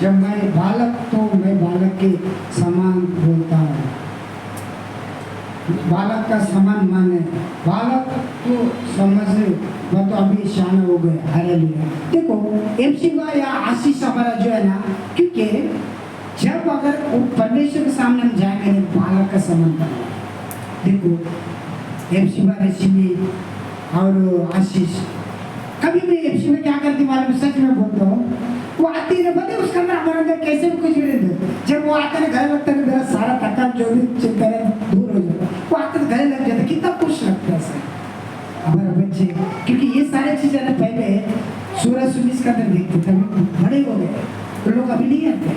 जब मैं बालक तो मैं बालक के समान बोलता हूँ, बालक का समान मन है। बालक तो समझ, मैं तो अभी शान हो गया। हालेलुया। देखो, एमसीबा या आशीष हमारा जो है ना, क्योंकि जब अगर वो परमेश्वर के सामने हम जाएंगे तो बालक का समान करना। देखो, एमसीबा रश्मि और आशीष, कभी भी एमसीबा क्या करती मालूम, सच में बोलता हूँ, वो आती है बता उसका अंदर हमारे अंदर कैसे भी कुछ भी नहीं दे। जब वो आकर घर लगता है मेरा सारा थकान जो भी चिंता है दूर हो जाता है। वो आकर गले लग जाता है, कितना खुश लगता है सर हमारे बच्चे, क्योंकि ये सारे चीजें ना पहले सूरज सुनीस का अंदर देखते थे, बड़े हो गए तो लोग अभी नहीं आते,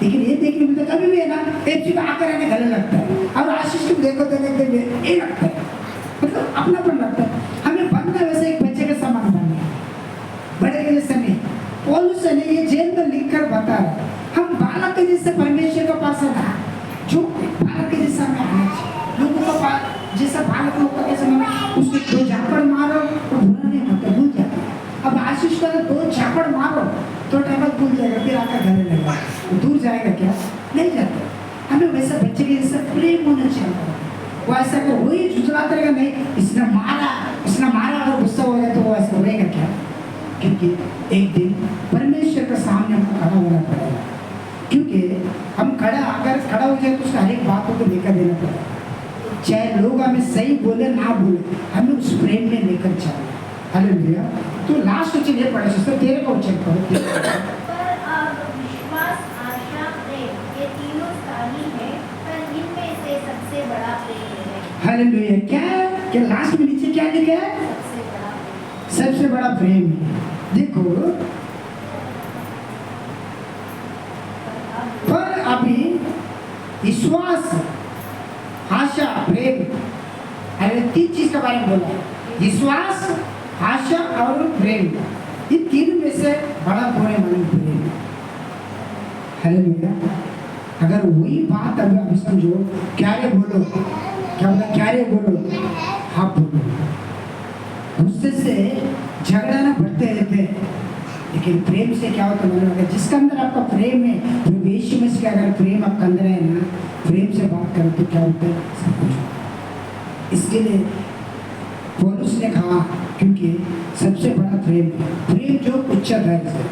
लेकिन ये देखने मिलता कभी भी है ना, एक चीज आकर आने गले लगता है। और आशीष को देखो तो ये लगता है, मतलब अपनापन लगता है। हमें बनना वैसे एक बच्चे का समान बनना, बड़े के जैसे नहीं। पौलुस ने ये जेल में लिखकर बता रहा, हम बालक के जैसे परमेश्वर के पास है ना, जो बालक के जैसा में आना चाहिए। लोगों को जैसा बालक लोग के समय में उसके दो झापड़ मारो तो बुरा नहीं होता, भूल जाता। अब आशीष का दो झापड़ मारो तो टाइम भूल जाएगा, फिर आकर घरे लगेगा, दूर जाएगा क्या? नहीं जाता। हमें वैसा बच्चे के जैसा प्रेम होना चाहिए। वो ऐसा कर वही झुझलाता रहेगा, नहीं इसने मारा अगर गुस्सा हो गया तो वो ऐसा होएगा क्या? क्योंकि एक दिन परमेश्वर के सामने हमको खड़ा होना पड़ेगा, क्योंकि हम अगर खड़ा हो जाए तो उसका हर एक बातों को लेकर देना पड़ेगा। चाहे लोग हमें सही बोले ना बोले, हमें उस प्रेम में लेकर चलना। हालेलुया। तो लास्ट वचन ये पढ़े सिस्टर, 13 का वचन पढ़ो। पर अब विश्वास, आशा, प्रेम ये तीनों स्थायी है, पर इनमें से सबसे बड़ा प्रेम है। हालेलुया। क्या लास्ट में नीचे क्या लिखा है? सबसे बड़ा प्रेम है। देखो, पर अभी विश्वास, आशा, प्रेम, अरे 3 चीज के बारे में बोला है। विश्वास, आशा और प्रेम, ये 3 में से बड़ा पूरे मन प्रेम। हालेलुया। अगर वही बात अभी समझो, क्या रे बोलो, क्या बोला, क्या रे बोलो, हाँ बोलो। गुस्से से झगड़ा ना बढ़ते रहते, लेकिन प्रेम से क्या होता है? अगर जिसके अंदर आपका प्रेम है, प्रभु यीशु मसीह का अगर प्रेम आपके अंदर है ना, प्रेम से बात करो तो क्या होता है? सब कुछ। इसके लिए पौलुस ने कहा, क्योंकि सबसे बड़ा प्रेम है, प्रेम जो उच्च दर्ज है।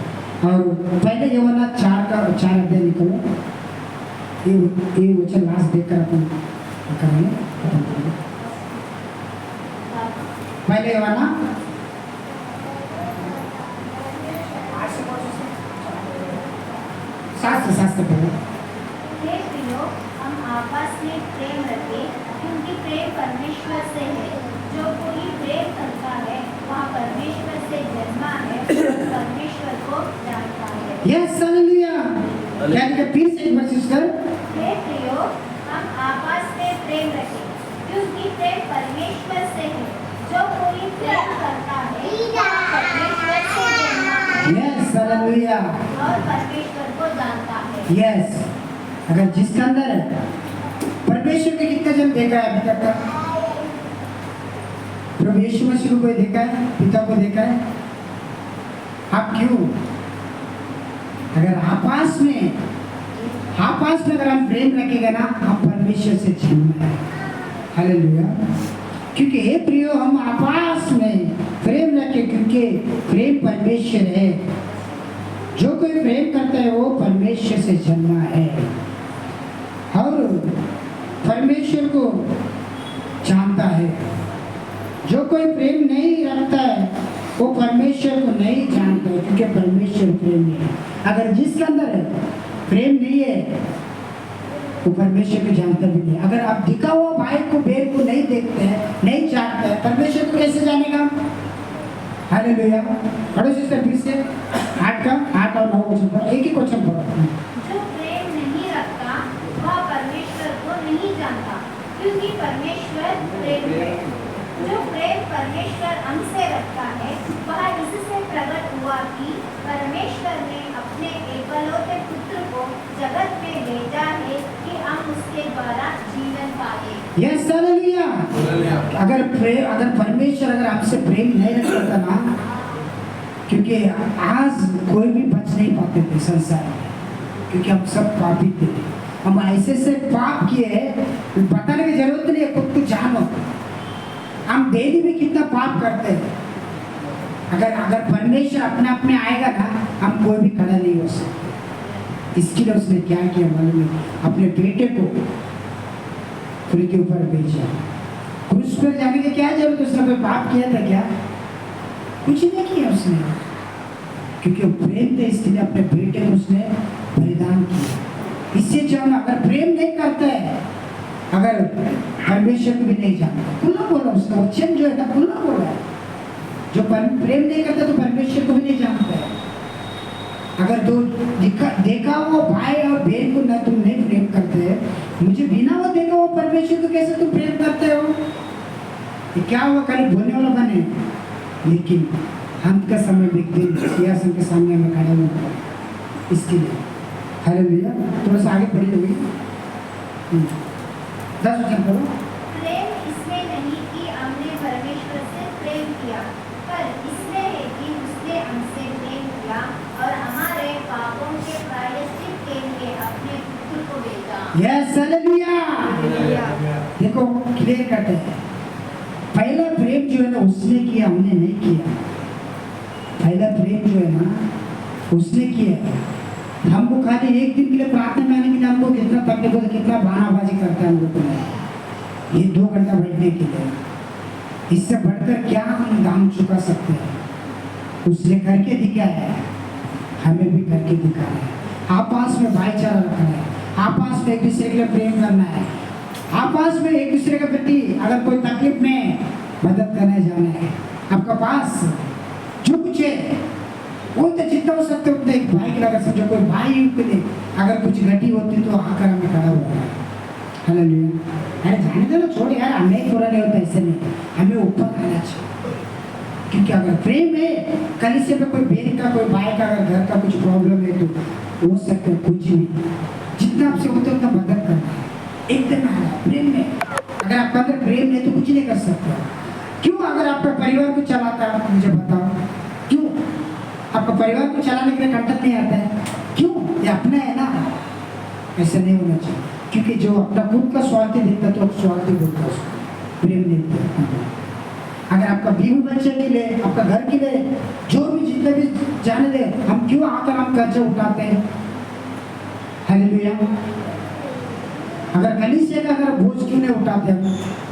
और पहले यूहन्ना 4 अध्याय निकलो, ये वचन लास्ट देखकर अपन करेंगे, खत्म करेंगे। पहले यूहन्ना शास्त्र पढ़ो। हे प्रियो, हम आपस में प्रेम रखें, क्योंकि प्रेम परमेश्वर से है। जो कोई प्रेम करता है वह परमेश्वर से जन्मा है और परमेश्वर को जानता है। Yes, hallelujah. क्या लिखा? फिर से एक बार सिस्टर। हे प्रियो, हम आपस में प्रेम रखें, क्योंकि प्रेम परमेश्वर से है। जो कोई प्रेम करता है वह परमेश्वर से जन्मा है। Yes, hallelujah. और परमेश्वर को जानता है। यस, अगर जिसके अंदर है, परमेश्वर ने कितना जन देखा है अभी तक का? प्रभु यीशु मसीह को कोई देखा है? पिता को देखा है? आप क्यों? अगर आपस में अगर हम प्रेम रखेगा ना, आप परमेश्वर से जन्म है। हालेलुया। क्योंकि हे प्रियो, हम आपस में प्रेम रखें, क्योंकि प्रेम परमेश्वर है। जो कोई प्रेम करता है वो परमेश्वर से जन्मा है और परमेश्वर को जानता है। जो कोई प्रेम नहीं रखता है वो परमेश्वर को नहीं जानता है, क्योंकि परमेश्वर प्रेम है। अगर जिसके अंदर है प्रेम नहीं है वो परमेश्वर को जानता भी नहीं। अगर आप दिखा हुआ भाई को बहन को नहीं देखते हैं, नहीं जानते हैं, परमेश्वर को कैसे जानेगा? हालेलुया। पढ़ो सिस्टर, फिर से 8 और 9 क्वेश्चन पढ़ो, एक ही क्वेश्चन पढ़ो। क्योंकि परमेश्वर प्रेम है। जो प्रेम परमेश्वर हमसे रखता है वह इससे प्रकट हुआ कि परमेश्वर ने अपने एकलौते पुत्र को जगत में भेजा है कि हम उसके द्वारा जीवन पाए। Yes hallelujah. अगर परमेश्वर अगर आपसे प्रेम नहीं रखता ना, क्योंकि आज कोई भी बच नहीं पाते थे संसार में, क्योंकि हम सब पापी थे। हम ऐसे पाप किए बताने की जरूरत नहीं है, खुद को जानो। हम डेली भी कितना पाप करते हैं। अगर परमेश्वर अपने आप में आएगा ना, हम कोई भी खड़ा नहीं हो सकते। इसके लिए उसने क्या किया मालूम है? अपने बेटे को क्रूस के ऊपर भेजा। क्रूस पर जाने की क्या जरूरत? उसने कोई पाप किया था क्या? कुछ नहीं किया उसने, क्योंकि वो प्रेम थे, इसके लिए अपने बेटे को उसने बलिदान किया। इससे जो हम अगर प्रेम नहीं करते हैं, अगर परमेश्वर को भी नहीं जानते, खुला बोला उसका वचन जो है ना, खुला बोला है। जो प्रेम नहीं करता तो परमेश्वर को भी नहीं जानता है। अगर दो देखा वो भाई और बहन को ना तुम नहीं प्रेम करते, मुझे बिना वो देखा वो परमेश्वर को कैसे तुम प्रेम करते हो? ये क्या हुआ? खाली बोलने वाला बने, लेकिन हम का समय व्यक्ति सिंहासन के सामने हमें खड़ा होना है। इसके लिए हालेलुया। थोड़ा सा आगे पढ़ी होगी 10 वचन करो। प्रेम इसमें नहीं कि हमने परमेश्वर से प्रेम किया, पर इसमें है कि उसने हमसे प्रेम किया और हमारे पापों के प्रायश्चित के लिए अपने पुत्र को भेजा। Yes hallelujah. देखो क्लियर करते हैं, पहला प्रेम जो है ना उसने किया, हमने नहीं किया। पहला प्रेम जो है ना उसने किया। हमको खाली एक दिन के लिए प्रार्थना में आने के लिए हमको कितना तकलीफ होता है, कितना बहानाबाजी करता है हम लोग को, ये 2 घंटा बैठने के लिए। इससे बढ़कर क्या हम दाम चुका सकते हैं? उसने करके दिखाया है, हमें भी करके दिखाना है। आपस में भाईचारा रखना है, आपस में एक दूसरे के लिए प्रेम करना है, आपस में एक दूसरे के प्रति अगर कोई तकलीफ में मदद करने जाना है। आपका पास जो कुछ है वो तो जितना हो सकते उतना एक भाई के लगा समझो। कोई भाई के लिए अगर कुछ घटी होती तो आकर हमें खड़ा हुआ है। हालेलुया। अरे जाने दो ना, छोड़ यार, हमें थोड़ा नहीं होता, ऐसे नहीं, हमें ऊपर आना चाहिए। क्योंकि अगर प्रेम है, कलीसिया में कोई बहन का कोई भाई का अगर घर का कुछ प्रॉब्लम है तो हो सकता है कुछ भी जितना आपसे होता है उतना मदद करना है। एकदम प्रेम में। अगर आपका अंदर प्रेम नहीं तो कुछ नहीं कर सकते। क्यों? अगर आपका परिवार को चलाता है, मुझे बताओ क्यों? आपका परिवार को चलाने के लिए कंटक नहीं आता है, क्यों? ये अपना है ना, ऐसा नहीं होना चाहिए। क्योंकि जो अपना खुद का स्वार्थी देखता तो स्वार्थी बोलता है, उसको प्रेम नहीं देता। अगर आपका बीवी बच्चे के लिए, आपका घर के लिए, जो भी जितने भी जाने दे, हम क्यों आकर हम कर्जा उठाते हैं? हालेलुया। अगर कलीसिया का अगर बोझ क्यों नहीं उठाते हम?